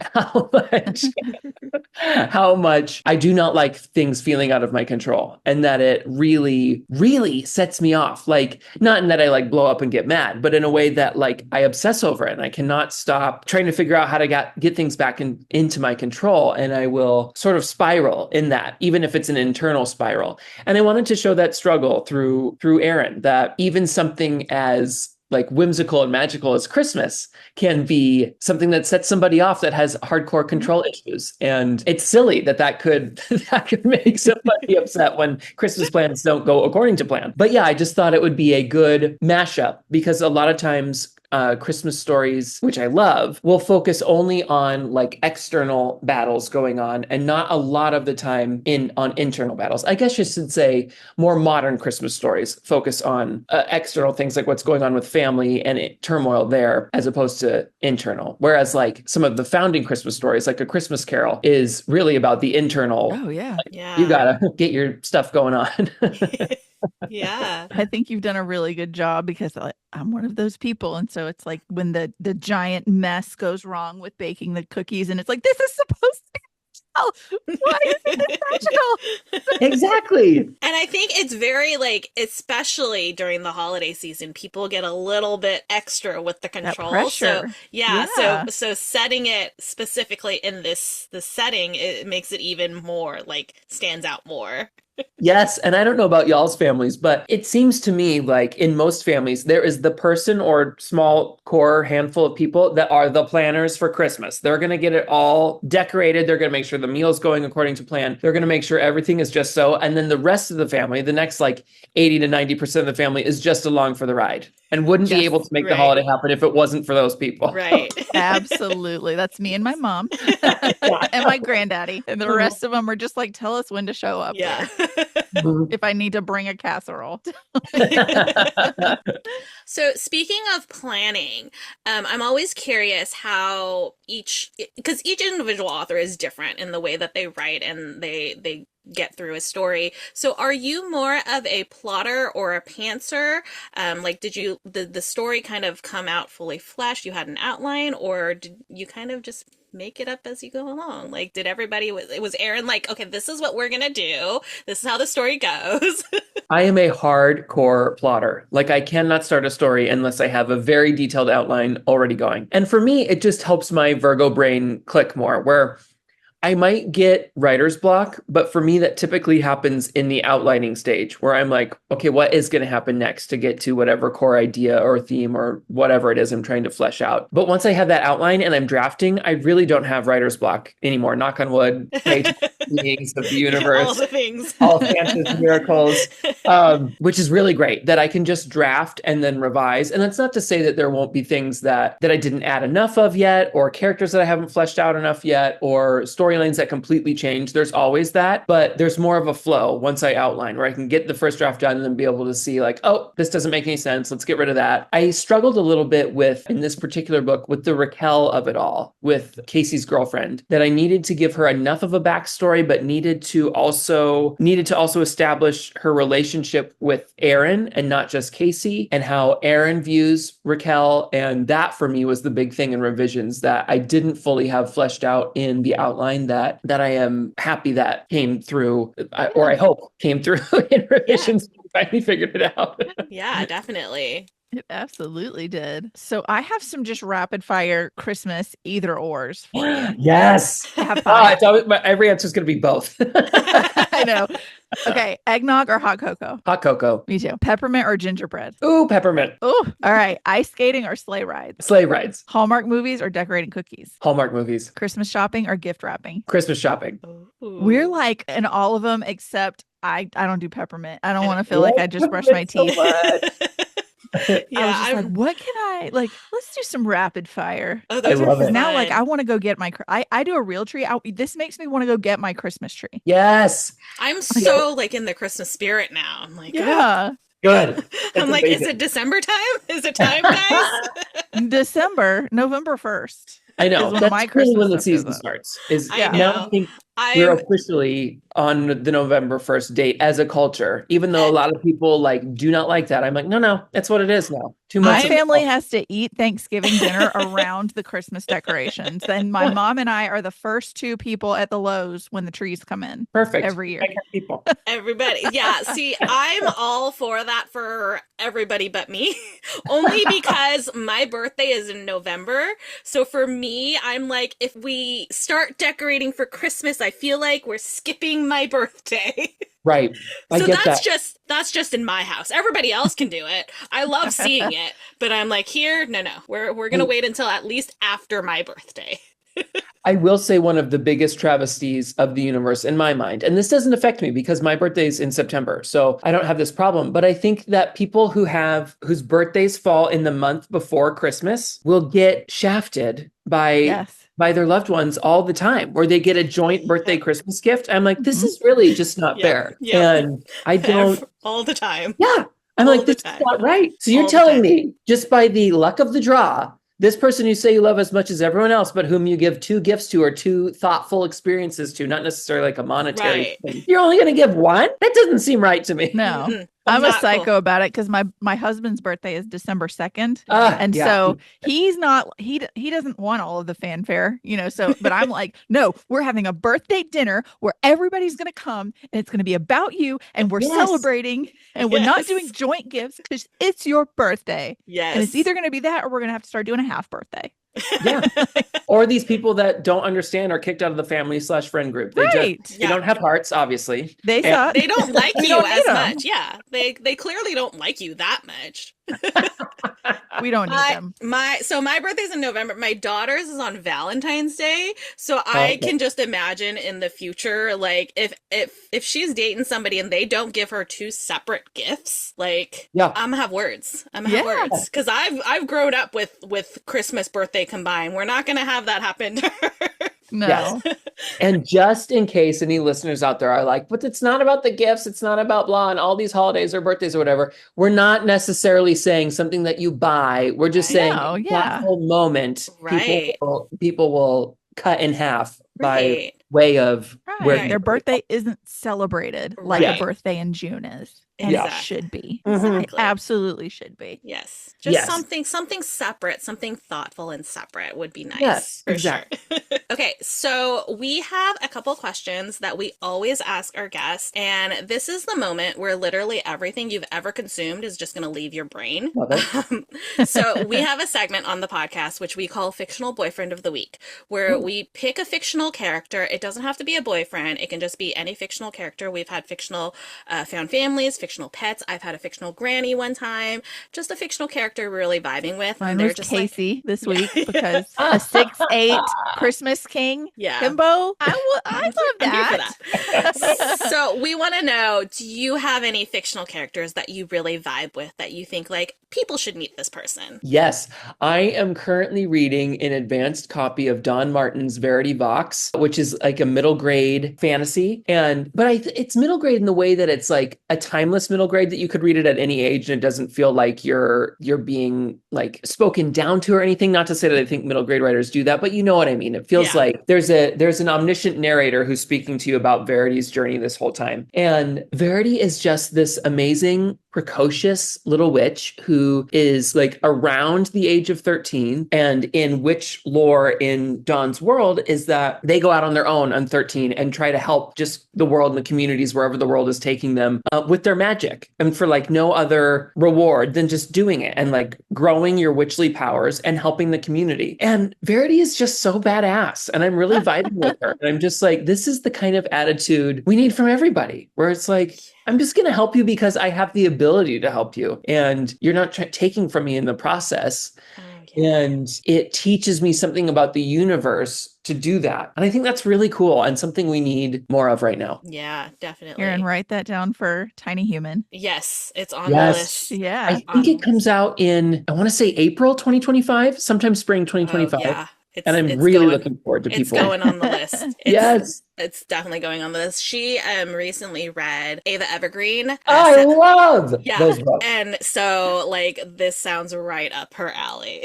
how much I do not like things feeling out of my control, and that it really, really sets me off. Like, not in that I like blow up and get mad, but in a way that like I obsess over it and I cannot stop trying to figure out how to get things back into my control. And I will sort of spiral in that, even if it's an internal spiral. And I wanted to show that struggle through Erin, that even something as like whimsical and magical as Christmas can be something that sets somebody off that has hardcore control issues. And it's silly that could make somebody upset when Christmas plans don't go according to plan. But yeah, I just thought it would be a good mashup, because a lot of times Christmas stories, which I love, will focus only on like external battles going on, and not a lot of the time on internal battles. I guess you should say more modern Christmas stories focus on external things, like what's going on with family and turmoil there, as opposed to internal. Whereas like some of the founding Christmas stories, like A Christmas Carol, is really about the internal. Oh yeah. Yeah. You gotta get your stuff going on. Yeah. I think you've done a really good job, because I'm one of those people. And so it's like when the giant mess goes wrong with baking the cookies, and it's like, this is supposed to be why isn't it magical? Exactly. And I think it's very like, especially during the holiday season, people get a little bit extra with the control. pressure. So yeah, Yeah. so setting it specifically in this setting, it makes it even more like stands out more. Yes. And I don't know about y'all's families, but it seems to me like in most families, there is the person or small core handful of people that are the planners for Christmas. They're going to get it all decorated. They're going to make sure the meal's going according to plan. They're going to make sure everything is just so. And then the rest of the family, the next like 80 to 90% of the family, is just along for the ride and wouldn't be able to make the holiday happen if it wasn't for those people. Right. Absolutely. That's me and my mom and my granddaddy. And the rest of them are just like, tell us when to show up. Yeah. If I need to bring a casserole. So speaking of planning, I'm always curious how because each individual author is different in the way that they write and they get through a story. So are you more of a plotter or a pantser? Like, did the story kind of come out fully fleshed? You had an outline, or did you kind of just make it up as you go along? Like, did was Erin like, okay, this is what we're gonna do, this is how the story goes? I am a hardcore plotter. Like, I cannot start a story unless I have a very detailed outline already going. And for me, it just helps my Virgo brain click more, where I might get writer's block, but for me, that typically happens in the outlining stage, where I'm like, okay, what is going to happen next to get to whatever core idea or theme or whatever it is I'm trying to flesh out. But once I have that outline and I'm drafting, I really don't have writer's block anymore. Knock on wood, beings of the universe, all the things, all fantasy miracles, which is really great that I can just draft and then revise. And that's not to say that there won't be things that I didn't add enough of yet, or characters that I haven't fleshed out enough yet, or storylines that completely change. There's always that, but there's more of a flow once I outline, where I can get the first draft done and then be able to see like, oh, this doesn't make any sense, let's get rid of that. I struggled a little bit in this particular book with the Raquel of it all, with Casey's girlfriend, that I needed to give her enough of a backstory story, but needed to also establish her relationship with Aaron and not just Casey, and how Aaron views Raquel. And that for me was the big thing in revisions that I didn't fully have fleshed out in the outline that I am happy that came through, or I hope came through in revisions. I finally figured it out. Yeah, definitely. It absolutely did. So I have some just rapid fire Christmas either ors for you. Yes. I have five. Every answer is going to be both. I know. Okay. Eggnog or hot cocoa? Hot cocoa. Me too. Peppermint or gingerbread? Ooh, peppermint. Oh, all right. Ice skating or sleigh rides? Sleigh rides. Hallmark movies or decorating cookies? Hallmark movies. Christmas shopping or gift wrapping? Christmas shopping. Ooh. We're like in all of them except I don't do peppermint. I don't want to feel like I just brushed my teeth. Yeah, I was just like, what can I like? Let's do some rapid fire. Oh, those I love are it. Now, like, fun. I want to go get my. I do a real tree. This makes me want to go get my Christmas tree. Yes. I'm so like in the Christmas spirit now. I'm like, Yeah, Good. I'm That's like, is amazing. it December time? Is it time, guys? November 1st. I know. is when That's my really Christmas when the stuff season goes up. starts. Is I now I know. think we're I'm officially on the November 1st date as a culture. Even though a lot of people like do not like that. I'm like, no, that's what it is now. 2 My months. family has to eat Thanksgiving dinner around the Christmas decorations. And my mom and I are the first two people at the Lowe's when the trees come in. Perfect. Every year. I got people. everybody. Yeah, see, I'm all for that for everybody but me. Only because my birthday is in November. So for me, I'm like, if we start decorating for Christmas, I feel like we're skipping my birthday. Right. I So get that's that. that's just in my house. Everybody else can do it. I love seeing it, but I'm like, here, no. We're gonna wait until at least after my birthday. I will say one of the biggest travesties of the universe in my mind, and this doesn't affect me because my birthday is in September, so I don't have this problem. But I think that people whose birthdays fall in the month before Christmas will get shafted by their loved ones all the time, where they get a joint birthday Christmas gift. I'm like, this is really just not fair. And I don't all the time. Yeah. I'm All like, the this is time. not right. So you're All the telling time. me just by the luck of the draw, this person you say you love as much as everyone else, but whom you give two gifts to or two thoughtful experiences to, not necessarily like a monetary thing. You're only going to give one? That doesn't seem right to me. No. Mm-mm. I'm a Not psycho cool. about it because my husband's birthday is December 2nd. And Yeah. so he's not he doesn't want all of the fanfare, so but I'm like, no, we're having a birthday dinner where everybody's gonna come and it's gonna be about you and we're Yes. celebrating and we're not Yes. doing joint gifts because it's your birthday. Yes. And it's either gonna be that or we're gonna have to start doing a half birthday. Yeah. Or these people that don't understand are kicked out of the family/friend group. They Right. they don't have hearts, obviously. They And- thought They don't like We you don't as need 'em. much. Yeah. They clearly don't like you that much. we don't need them. So my birthday's in November. My daughter's is on Valentine's Day. So I Okay. can just imagine in the future, like if she's dating somebody and they don't give her two separate gifts, like Yeah. I'm gonna have words. I'm gonna have Yeah. words. Because I've grown up with Christmas birthday combined. We're not gonna have that happen to her. No. Yes. And just in case any listeners out there are like, but it's not about the gifts, it's not about blah, and all these holidays or birthdays or whatever. We're not necessarily saying something that you buy. We're just Right. saying No, in yeah. that whole moment, Right. people will cut in half by Right. way of where Right. Their birthday isn't celebrated like Right. a birthday in June is. And Yeah. it should be. Mhm. It absolutely should be. Yes. Just Yes. something separate, something thoughtful and separate would be nice. Yes, for exactly. Sure. Okay, so we have a couple questions that we always ask our guests, and this is the moment where literally everything you've ever consumed is just going to leave your brain. Love it. So we have a segment on the podcast which we call Fictional Boyfriend of the Week, where we pick a fictional character. It doesn't have to be a boyfriend. It can just be any fictional character. We've had fictional found families, fictional pets. I've had a fictional granny one time. Just a fictional character we're really vibing with. Mine and they're was just Casey this week Yeah. because a 6'8" Christmas king Yeah. himbo. I love I'm that. here for that. So we want to know, do you have any fictional characters that you really vibe with that you think like people should meet this person? Yes, I am currently reading an advanced copy of Don Martin's Verity Vox, which is a like a middle grade fantasy. But it's middle grade in the way that it's like a timeless middle grade that you could read it at any age and it doesn't feel like you're being like spoken down to or anything. Not to say that I think middle grade writers do that, but you know what I mean. It feels like there's an omniscient narrator who's speaking to you about Verity's journey this whole time. And Verity is just this amazing, precocious little witch who is like around the age of 13. And in witch lore in Dawn's world is that they go out on their own on 13 and try to help just the world and the communities wherever the world is taking them with their magic, and for like no other reward than just doing it and like growing your witchly powers and helping the community. And Verity is just so badass, and I'm really vibing with her. And I'm just like, this is the kind of attitude we need from everybody, where it's like, I'm just going to help you because I have the ability to help you, and you're not taking from me in the process. And it teaches me something about the universe to do that. And I think that's really cool and something we need more of right now. Yeah, definitely. Karin, write that down for Tiny Human. Yes, it's on the list. Yeah. I think it comes out in, I want to say April 2025, sometime spring 2025. Yeah. And I'm really looking forward to people. It's going on the list. Yes. It's definitely going on the list. She recently read Ava Evergreen. I love those books. And so like this sounds right up her alley.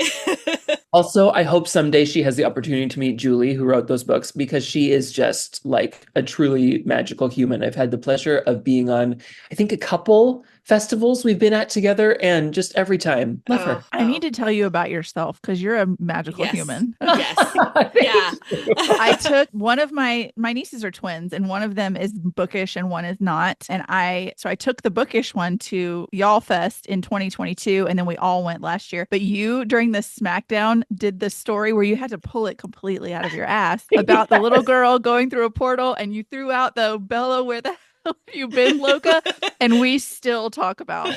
Also, I hope someday she has the opportunity to meet Julie, who wrote those books, because she is just like a truly magical human. I've had the pleasure of being on, I think, a couple festivals we've been at together, and just every time, love her. I need to tell you about yourself because you're a magical human. Yes. Yeah. I took one of my nieces are twins, and one of them is bookish and one is not. And I took the bookish one to Y'all Fest in 2022, and then we all went last year. But you, during the SmackDown, did the story where you had to pull it completely out of your ass about the little girl going through a portal, and you threw out the Bella, where the hell have you been, Loca? And we still talk about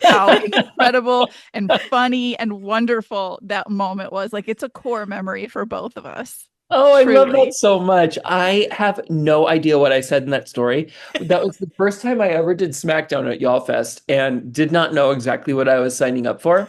how incredible and funny and wonderful that moment was. Like, it's a core memory for both of us. Oh, I love that so much. I have no idea what I said in that story. That was the first time I ever did SmackDown at Y'all Fest and did not know exactly what I was signing up for.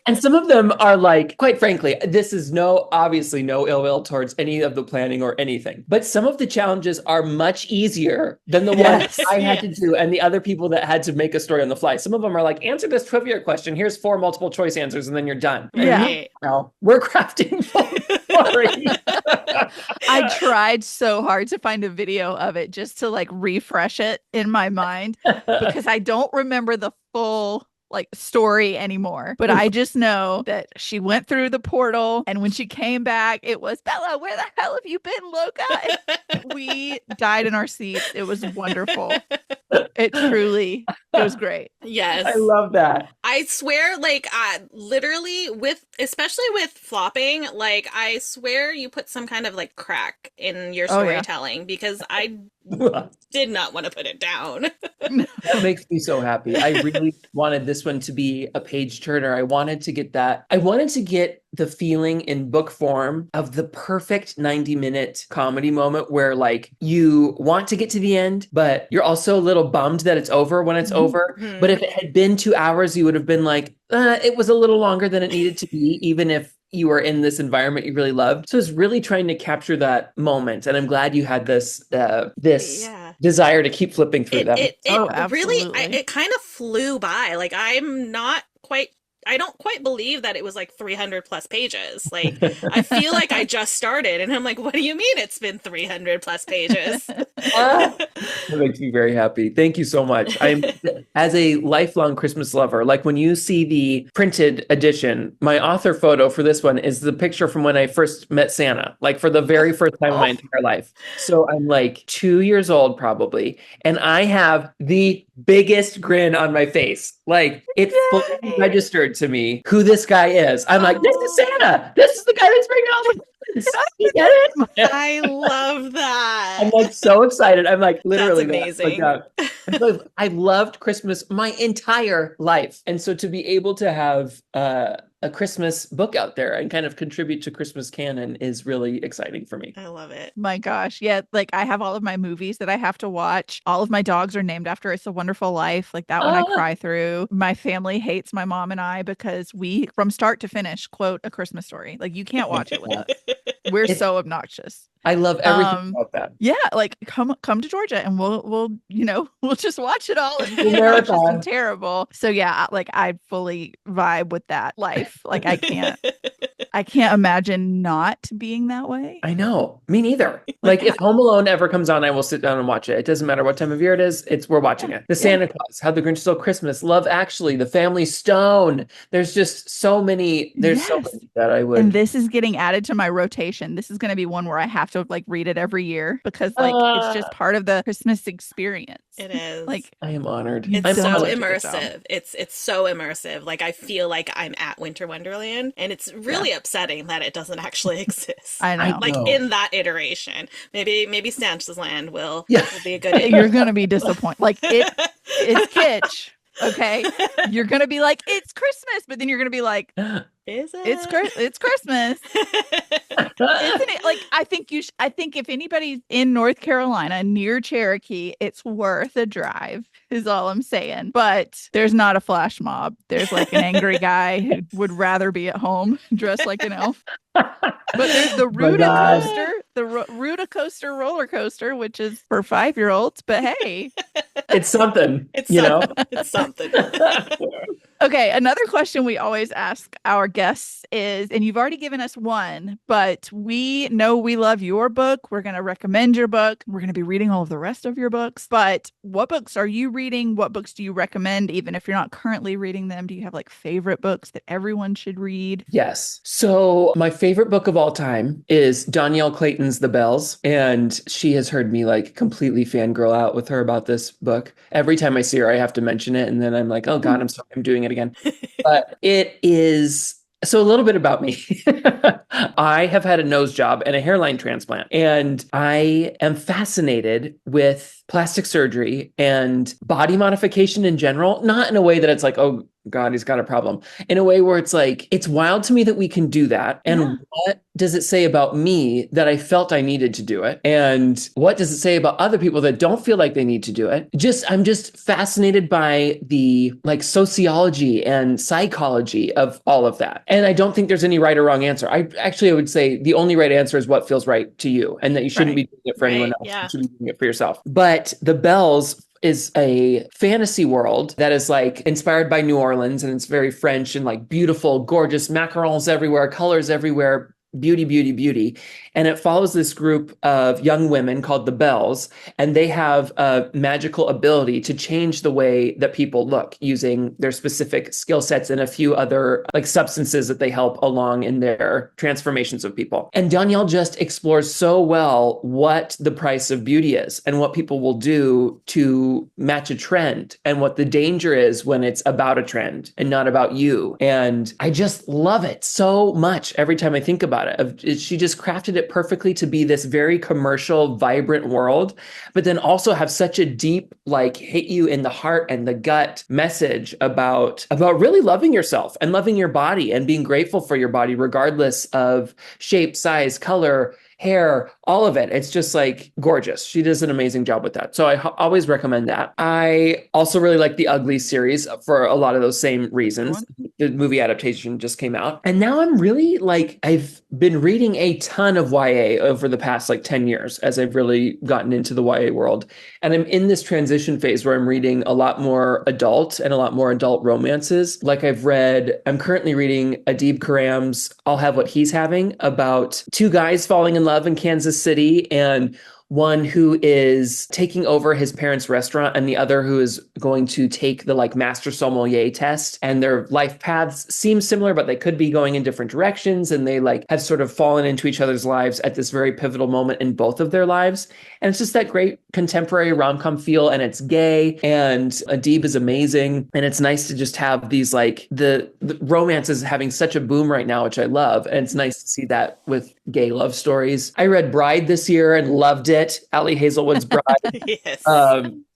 And some of them are like, quite frankly, this is obviously no ill will towards any of the planning or anything. But some of the challenges are much easier than the ones I had to do and the other people that had to make a story on the fly. Some of them are like, answer this trivia question. Here's 4 multiple choice answers, and then you're done. Yeah. Well, we're crafting stories. I tried so hard to find a video of it just to like refresh it in my mind, because I don't remember the full like story anymore. But I just know that she went through the portal, and when she came back, it was, Bella, where the hell have you been, Loca? And we died in our seats. It was wonderful. It was great. Yes. I love that. I swear, like, literally especially with flopping, like, I swear you put some kind of like crack in your storytelling, because I did not want to put it down. That makes me so happy. I really wanted this one to be a page turner. I wanted to get the feeling in book form of the perfect 90-minute comedy moment where like you want to get to the end, but you're also a little bummed that it's over when it's over. Mm-hmm. But if it had been 2 hours, you would have been like, it was a little longer than it needed to be, even if you were in this environment you really loved. So it's really trying to capture that moment. And I'm glad you had this desire to keep flipping through them. It really, it kind of flew by. Like, I don't quite believe that it was like 300 plus pages. Like, I feel like I just started, and I'm like, what do you mean it's been 300 plus pages? That makes me very happy. Thank you so much. As a lifelong Christmas lover, like when you see the printed edition, my author photo for this one is the picture from when I first met Santa, like for the very first time in my entire life. So I'm like 2 years old probably, and I have the biggest grin on my face. Like, it fully registered to me who this guy is. I'm like, this is Santa. This is the guy that's bringing all the presents. You get it? I love that. I'm like so excited. I'm like, literally, that's amazing. I've loved Christmas my entire life. And so to be able to have a Christmas book out there and kind of contribute to Christmas canon is really exciting for me. I love it. My gosh. Yeah. Like I have all of my movies that I have to watch. All of my dogs are named after It's a Wonderful Life. Like that one I cry through. My family hates my mom and I because we, from start to finish, quote A Christmas Story. Like you can't watch it with us. We're so obnoxious. I love everything about that. Yeah, like come to Georgia and we'll we'll just watch it all and It's just terrible. So yeah, like I fully vibe with that life. Like I can't imagine not being that way. I know. Me neither. Like if Home Alone ever comes on, I will sit down and watch it. It doesn't matter what time of year it is. We're watching it. The Santa Claus, How the Grinch Stole Christmas, Love Actually, The Family Stone. There's just so many. There's so many that I would. And this is getting added to my rotation. This is going to be one where I have to like read it every year because like it's just part of the Christmas experience. It is. Like I am honored. It's so immersive. It's so immersive. Like I feel like I'm at Winter Wonderland, and it's really upsetting that it doesn't actually exist. I know. Like in that iteration. Maybe Santa's Land will be a good. You're gonna be disappointed. Like it's kitsch. Okay, you're gonna be like it's Christmas, but then you're gonna be like, is it? It's Christmas, isn't it? Like I think if anybody's in North Carolina near Cherokee, it's worth a drive. Is all I'm saying. But there's not a flash mob. There's like an angry guy who would rather be at home dressed like an elf. But there's the Rudicoaster roller coaster, which is for 5-year-olds. But hey, it's something. It's something. Okay, another question we always ask our guests is, and you've already given us one, but we know we love your book. We're going to recommend your book. We're going to be reading all of the rest of your books. But what books are you reading? What books do you recommend, even if you're not currently reading them? Do you have like favorite books that everyone should read? Yes. So my favorite book of all time is Danielle Clayton's The Bells. And she has heard me like completely fangirl out with her about this book. Every time I see her, I have to mention it. And then I'm like, oh God, I'm sorry, I'm doing it again. But it is. So a little bit about me. I have had a nose job and a hairline transplant, and I am fascinated with plastic surgery and body modification in general, not in a way that it's like, oh God, he's got a problem, in a way where it's like, it's wild to me that we can do that. And what does it say about me that I felt I needed to do it? And what does it say about other people that don't feel like they need to do it? I'm just fascinated by the like sociology and psychology of all of that. And I don't think there's any right or wrong answer. I would say the only right answer is what feels right to you, and that you shouldn't be doing it for anyone else. Yeah. You should be doing it for yourself. But The Bells is a fantasy world that is like inspired by New Orleans, and it's very French and like beautiful, gorgeous macarons everywhere, colors everywhere, beauty, beauty, beauty. And it follows this group of young women called the Bells, and they have a magical ability to change the way that people look using their specific skill sets and a few other like substances that they help along in their transformations of people. And Danielle just explores so well what the price of beauty is and what people will do to match a trend, and what the danger is when it's about a trend and not about you. And I just love it so much every time I think about it. She just crafted it perfectly to be this very commercial, vibrant world, but then also have such a deep, like hit you in the heart and the gut message about really loving yourself and loving your body and being grateful for your body, regardless of shape, size, color, hair, all of it. It's just like gorgeous. She does an amazing job with that. So I always recommend that. I also really like the Ugly series for a lot of those same reasons. The movie adaptation just came out. And now I'm really like, I've been reading a ton of YA over the past like 10 years as I've really gotten into the YA world. And I'm in this transition phase where I'm reading a lot more adult and a lot more adult romances. Like I'm currently reading Adib Karam's I'll Have What He's Having, about two guys falling in love in Kansas City, and one who is taking over his parents' restaurant and the other who is going to take the like master sommelier test. And their life paths seem similar, but they could be going in different directions. And they like have sort of fallen into each other's lives at this very pivotal moment in both of their lives. And it's just that great contemporary rom-com feel, and it's gay, and Adib is amazing. And it's nice to just have these like the romance is having such a boom right now, which I love. And it's nice to see that with gay love stories. I read Bride this year and loved it. Ali Hazelwood's Bride. Yes.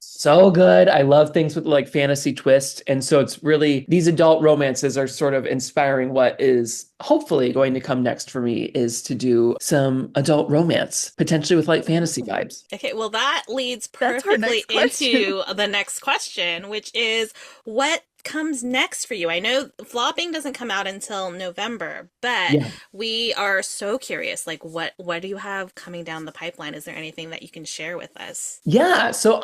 So good. I love things with like fantasy twist. And so it's really, these adult romances are sort of inspiring what is hopefully going to come next for me is to do some adult romance, potentially with like fantasy vibes. Okay, well, that leads That's our perfectly next question. into the next question, which is what comes next for you? I know flopping doesn't come out until November, but Yeah. we are so curious. Like, what do you have coming down the pipeline? Is there anything that you can share with us? Yeah, so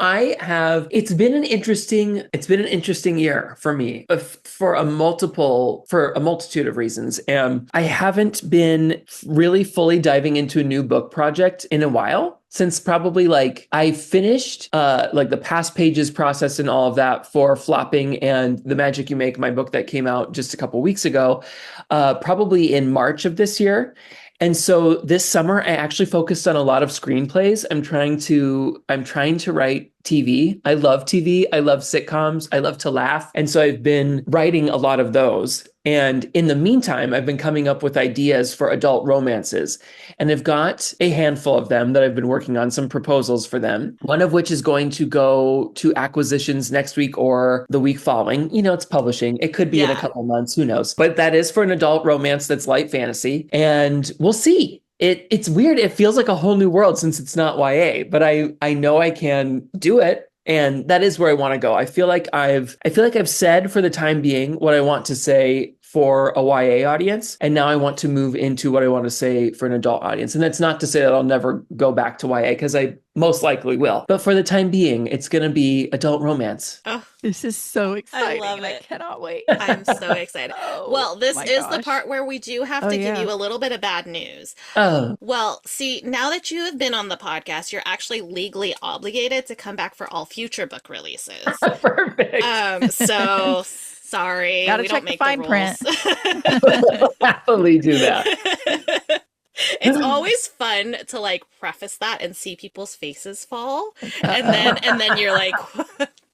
it's been an interesting year for me for a multitude of reasons. And I haven't been really fully diving into a new book project in a while. Since probably like I finished like the past pages process and all of that for Flopping and The Magic You Make, my book that came out just a couple weeks ago, probably in March of this year. And so this summer I actually focused on a lot of screenplays. I'm trying to write TV. I love TV. I love sitcoms. I love to laugh. And so I've been writing a lot of those. And in the meantime, I've been coming up with ideas for adult romances. And I've got a handful of them that I've been working on, some proposals for them, one of which is going to go to acquisitions next week or the week following. You know, it's publishing. It could be in a Yeah. couple months, who knows? But that is for an adult romance that's light fantasy. And we'll see. It's weird. It feels like a whole new world since it's not YA, but I know I can do it. And that is where I want to go. I feel like I've said for the time being what I want to say for a YA audience. And now I want to move into what I want to say for an adult audience. And that's not to say that I'll never go back to YA because I most likely will. But for the time being, it's going to be adult romance. Oh, This is so exciting. love and I it. cannot wait. I'm so excited. Oh, Well, this my is the gosh. part where we do have Oh, to give yeah. you a little bit of bad news. Oh, Well, see, now that you have been on the podcast, you're actually legally obligated to come back for all future book releases. perfect. So sorry, Gotta we check don't the make fine the rules. Happily do that. It's always fun to like preface that and see people's faces fall, and then you're like,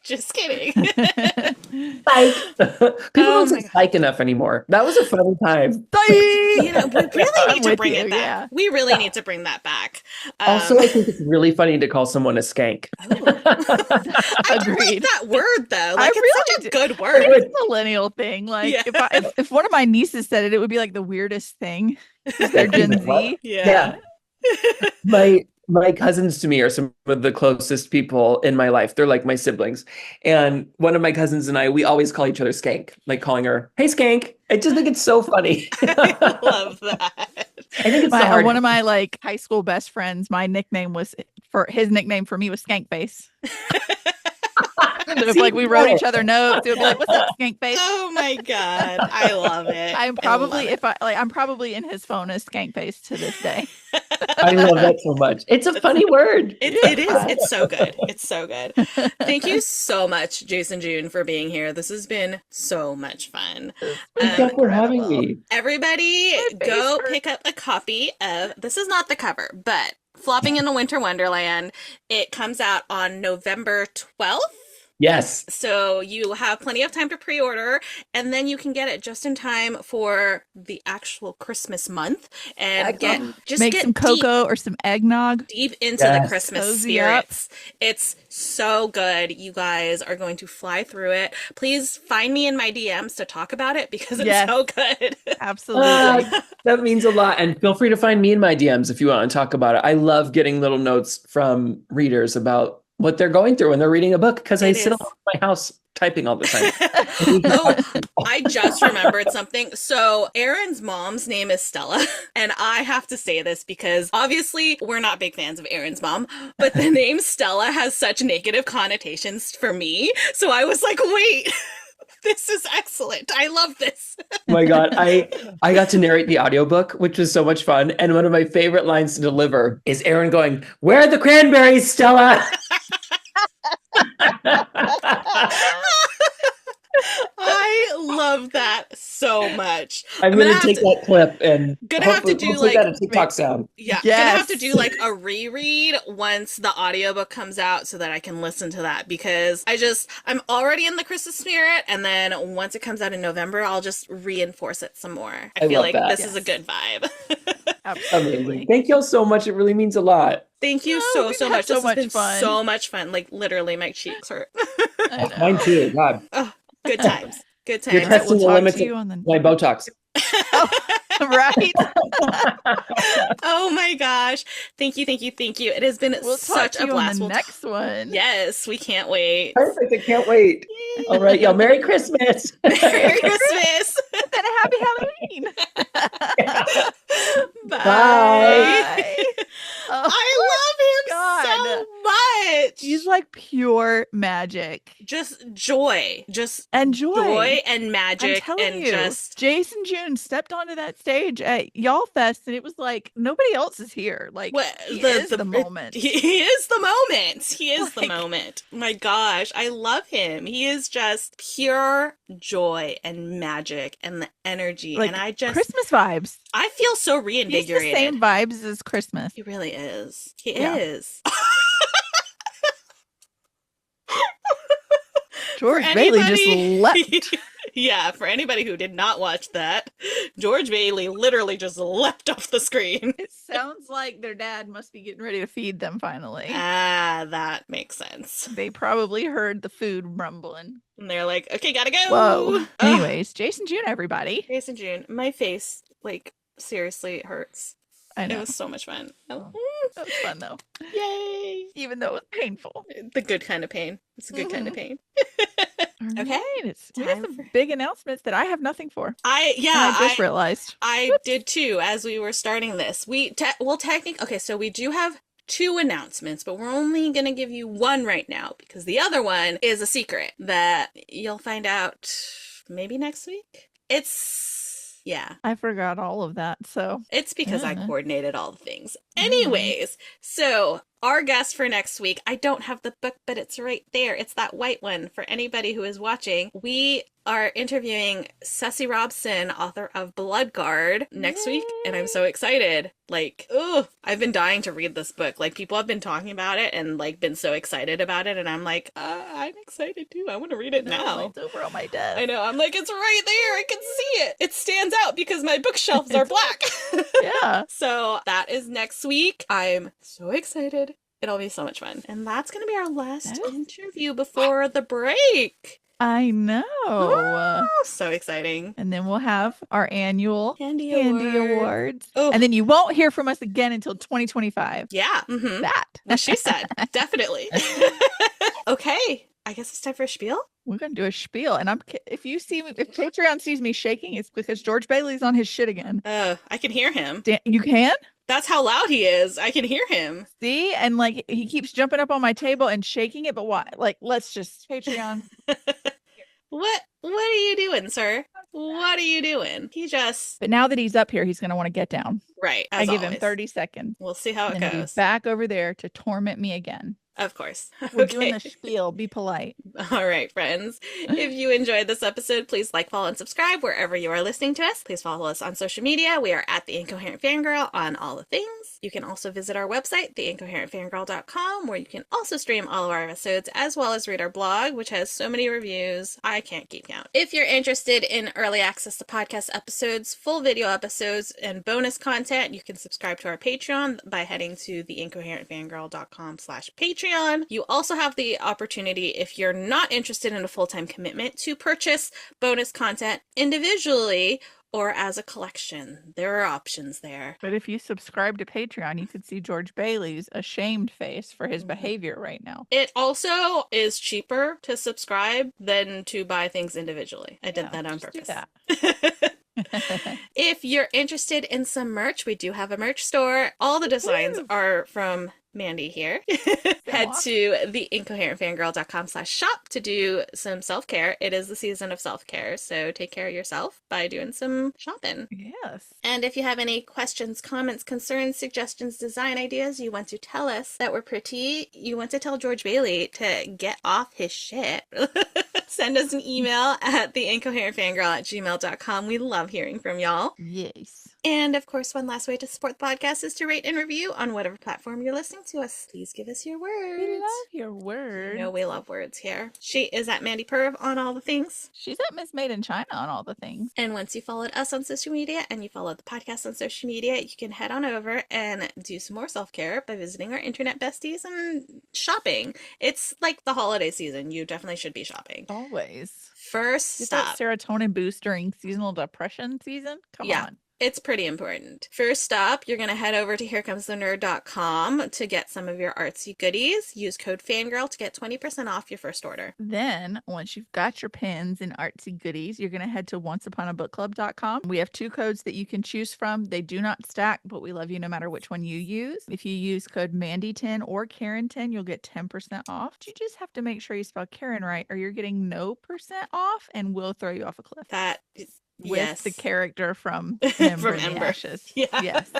just kidding. Psych. People Oh don't my say psych enough anymore. That was a funny time. You know, we really I'm need to with bring you, it back. yeah. We really need to bring that back. Also, I think it's really funny to call someone a skank. I do like Agreed. that word though. I Like it's really such a do. good It's word. a millennial thing. Like Yeah. if one of my nieces said it, it would be like the weirdest thing. 'Cause they're Gen Z. Yeah. My cousins to me are some of the closest people in my life. They're like my siblings. And one of my cousins and I, we always call each other skank, like calling her, "Hey skank." I just think it's so funny. I love that. I think it's the hard One of my like high school best friends, my nickname was for his nickname for me was Skank Face. So if like we wrote each other notes, it would be like, "What's up, Skank Face?" Oh my God. I love it. I'm I love probably it. I'm probably in his phone as Skank Face to this day. I love that so much. It's a funny word. It is. It's so good. It's so good. Thank you so much, Jason June, for being here. This has been so much fun. Thank you for having me. Everybody, My face go hurts. pick up a copy of, this is not the cover, but Flopping in a Winter Wonderland. It comes out on November 12th. Yes. So you have plenty of time to pre-order, and then you can get it just in time for the actual Christmas month and Make some cocoa or some eggnog. deep into Yes. the Christmas Cozy up. spirits. It's so good. You guys are going to fly through it. Please find me in my DMs to talk about it because it's Yes. so good. Absolutely. That means a lot. And feel free to find me in my DMs if you want to talk about it. I love getting little notes from readers about what they're going through when they're reading a book because I It sit is. in my house typing all the time. Oh, I just remembered something. So Aaron's mom's name is Stella, and I have to say this because obviously we're not big fans of Aaron's mom, but the name Stella has such negative connotations for me. So I was like, wait, this is excellent. I love this. Oh my God. I got to narrate the audiobook, which was so much fun. And one of my favorite lines to deliver is Aaron going, "Where are the cranberries, Stella?" I love that so much. I'm gonna going have to take that clip and gonna have to hopefully do, we'll take like, that a TikTok sound. Yeah, gonna have to Yes. do like a reread once the audiobook comes out so that I can listen to that because I'm already in the Christmas spirit, and then once it comes out in November, I'll just reinforce it some more. I feel love like that. this is a good vibe. Absolutely. Amazing. Thank you all so much. It really means a lot. Thank you No, we've so had much. so This has much been fun. so much fun. Like literally my cheeks hurt. I know. Mine too. God, Oh, good times. Good you're times. bet testing we'll the talk limits to of you on the. my Botox. Oh, right. Oh my gosh. Thank you, thank you, thank you. It has been We'll talk such to a you on the blast. next one. Yes, we can't wait. Perfect. I can't wait. Yay. All right, y'all. Merry Christmas. Merry Christmas. Then a happy Halloween. Bye. Bye. Oh, I love him God. so much. he's like pure magic. Just joy. Just And joy. and I'm magic telling and you, just Jason June stepped onto that stage at Y'all Fest, and it was like nobody else is here. Like what he is the moment. He is the moment. He is the Like- moment. My gosh, I love him. He is just pure joy and magic and the energy. Like and I just Christmas vibes. I feel so He's the reinvigorated. same vibes as Christmas. He really is. He Yeah. is. George Bailey just left. Yeah, for anybody who did not watch that, George Bailey literally just leapt off the screen. It sounds like their dad must be getting ready to feed them finally. Ah, that makes sense. They probably heard the food rumbling. And they're like, okay, gotta go. Whoa. Ugh. Anyways, Jason June, everybody. Jason June, my face, like, seriously hurts. I It know. was so much fun. Oh. That was fun though. Yay. Even though it was painful. The good kind of pain. It's a good kind of pain. All Okay, right, it's we have time some for- big announcements that I have nothing for. And I I just realized. I Whoops. did too as we were starting this. Okay, so we do have 2 announcements, but we're only going to give you one right now because the other one is a secret that you'll find out maybe next week. I forgot all of that. So It's because I Yeah. coordinated all the things. Mhm. Anyways, so our guest for next week, I don't have the book, but it's right there. It's that white one for anybody who is watching. We are interviewing Ceci Robson, author of Bloodguard, next week, and I'm so excited. Like, I've been dying to read this book. Like, people have been talking about it and, like, been so excited about it, and I'm like, I'm excited too. I want to read it now. It's over on my desk. I know. I'm like, it's right there. I can see it. It stands out because my bookshelves are black. Yeah. So that is next week. I'm so excited. It'll be so much fun. And that's going to be our last That is- interview before the break. I know. Oh, so exciting. And then we'll have our annual Handy Handy Award. Awards. Oh. And then you won't hear from us again until 2025. Yeah. Mm-hmm. That. What she said. Definitely. Okay. I guess it's time for a spiel. We're gonna do a spiel, and if Patreon sees me shaking, it's because George Bailey's on his shit again. I can hear him. You can That's how loud he is. I can hear him. see, and like he keeps jumping up on my table and shaking it. But why? Like, let's just Patreon. What are you doing, sir? What are you doing? He just But now that he's up here, he's gonna want to get down. right. I As give him always. 30 seconds. We'll see how it And then he'll be goes. back over there to torment me again. Of course. We're doing the spiel. Be polite. All right, friends. If you enjoyed this episode, please like, follow, and subscribe wherever you are listening to us. Please follow us on social media. We are at The Incoherent Fangirl on all the things. You can also visit our website, theincoherentfangirl.com, where you can also stream all of our episodes, as well as read our blog, which has so many reviews, I can't keep count. If you're interested in early access to podcast episodes, full video episodes, and bonus content, you can subscribe to our Patreon by heading to theincoherentfangirl.com/Patreon. You also have the opportunity, if you're not interested in a full-time commitment, to purchase bonus content individually or as a collection. There are options there. But if you subscribe to Patreon, you could see George Bailey's ashamed face for his behavior right now. It also is cheaper to subscribe than to buy things individually. I did Yeah, that on just do purpose. that. If you're interested in some merch, we do have a merch store. All the designs Woo! are from Mandy here. Head to theincoherentfangirl.com/shop to do some self-care. It is the season of self-care, so take care of yourself by doing some shopping. Yes. And if you have any questions, comments, concerns, suggestions, design ideas, you want to tell us that we're pretty, you want to tell George Bailey to get off his shit, send us an email at theincoherentfangirl@gmail.com. We love hearing from y'all. Yes. And of course, one last way to support the podcast is to rate and review on whatever platform you're listening to us. Please give us your words. We love your You words. know we love words here. She is at Mandy Perv on all the things. She's at Miss Made in China on all the things. And once you followed us on social media and you followed the podcast on social media, you can head on over and do some more self-care by visiting our internet besties and shopping. It's like the holiday season. You definitely should be shopping. Always. First Get stop. that serotonin boost during seasonal depression season? Come Yeah. on. It's pretty important. First up, you're going to head over to herecomesthenerd.com to get some of your artsy goodies. Use code FANGIRL to get 20% off your first order. Then, once you've got your pins and artsy goodies, you're going to head to onceuponabookclub.com. We have 2 codes that you can choose from. They do not stack, but we love you no matter which one you use. If you use code Mandy10 or Karin10, you'll get 10% off. You just have to make sure you spell Karin right, or you're getting no percent off, and we'll throw you off a cliff. That is, With yes. the character from Ember in the Ember. Ashes. Yeah. Yes.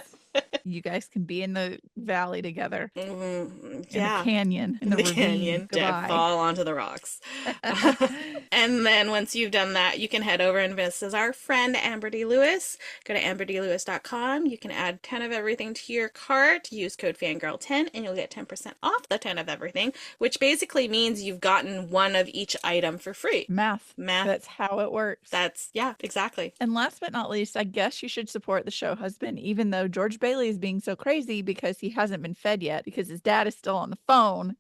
You guys can be in the valley together. In In the canyon. In the ravine. canyon. Goodbye. Fall onto the rocks. And then once you've done that, you can head over and visit our friend Amber D. Lewis. Go to amberdlewis.com. You can add 10 of everything to your cart. Use code FANGIRL10 and you'll get 10% off the 10 of everything, which basically means you've gotten one of each item for free. Math. Math. That's how it works. Yeah, exactly. And last but not least, I guess you should support the show husband, even though George Bailey is being so crazy because he hasn't been fed yet because his dad is still on the phone.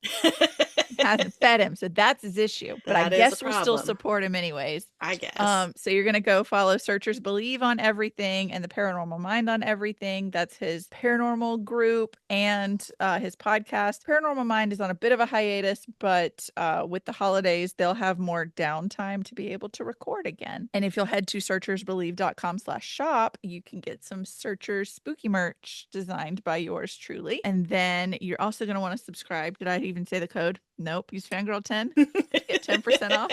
Hasn't fed him, so that's his issue. But That I is guess a we'll still problem. support him anyways. I guess. So you're gonna go follow Searchers Believe on everything and the Paranormal Mind on everything. That's his paranormal group and his podcast. Paranormal Mind is on a bit of a hiatus, but with the holidays, they'll have more downtime to be able to record again. And if you'll head to searchersbelieve.com/shop, you can get some Searchers spooky merch designed by yours truly. And then you're also gonna want to subscribe. Did I even say the code? Nope. Use Fangirl10. Get 10% off.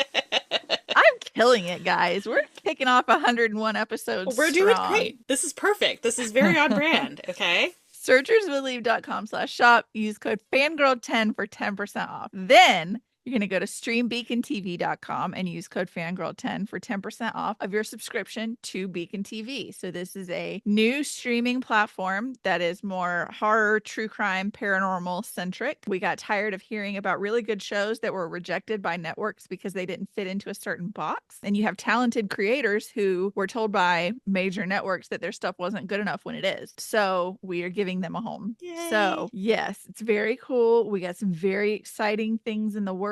I'm killing it, guys. We're kicking off 101 episodes. We're doing strong. great. This is perfect. This is very on brand. Okay. Searchersbelieve.com/shop. Use code Fangirl10 for 10% off. Then you're going to go to streambeacontv.com and use code Fangirl10 for 10% off of your subscription to Beacon TV. So this is a new streaming platform that is more horror, true crime, paranormal centric. We got tired of hearing about really good shows that were rejected by networks because they didn't fit into a certain box. And you have talented creators who were told by major networks that their stuff wasn't good enough when it is. So we are giving them a home. Yay. So yes, it's very cool. We got some very exciting things in the works.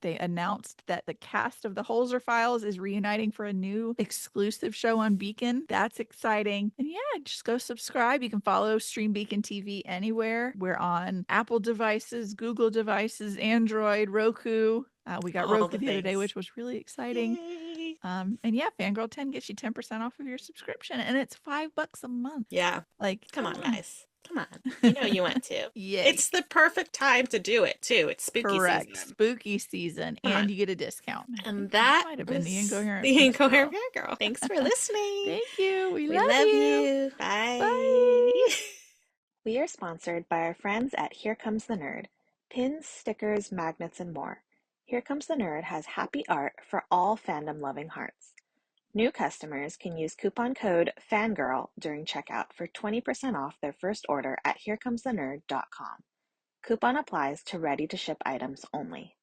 They announced that the cast of the Holzer Files is reuniting for a new exclusive show on Beacon. That's exciting. And yeah, just go subscribe. You can follow Stream Beacon TV anywhere. We're on Apple devices, Google devices, Android, Roku. We got All Roku the the other day, things. which was really exciting. Yay. And yeah, Fangirl 10 gets you 10% off of your subscription, and it's $5 a month. Yeah. Like, Come on, guys. Come on. You know you want to. Yeah. It's the perfect time to do it, too. It's spooky Correct. season. Spooky season. Come and on. you get a discount. And That that might have been the Incoherent the Girl. Incoherent Girl. Thanks for listening. Thank you. We We love love you. you. Bye. Bye. We are sponsored by our friends at Here Comes the Nerd. Pins, stickers, magnets, and more. Here Comes the Nerd has happy art for all fandom-loving hearts. New customers can use coupon code FANGIRL during checkout for 20% off their first order at herecomesthenerd.com. Coupon applies to ready-to-ship items only.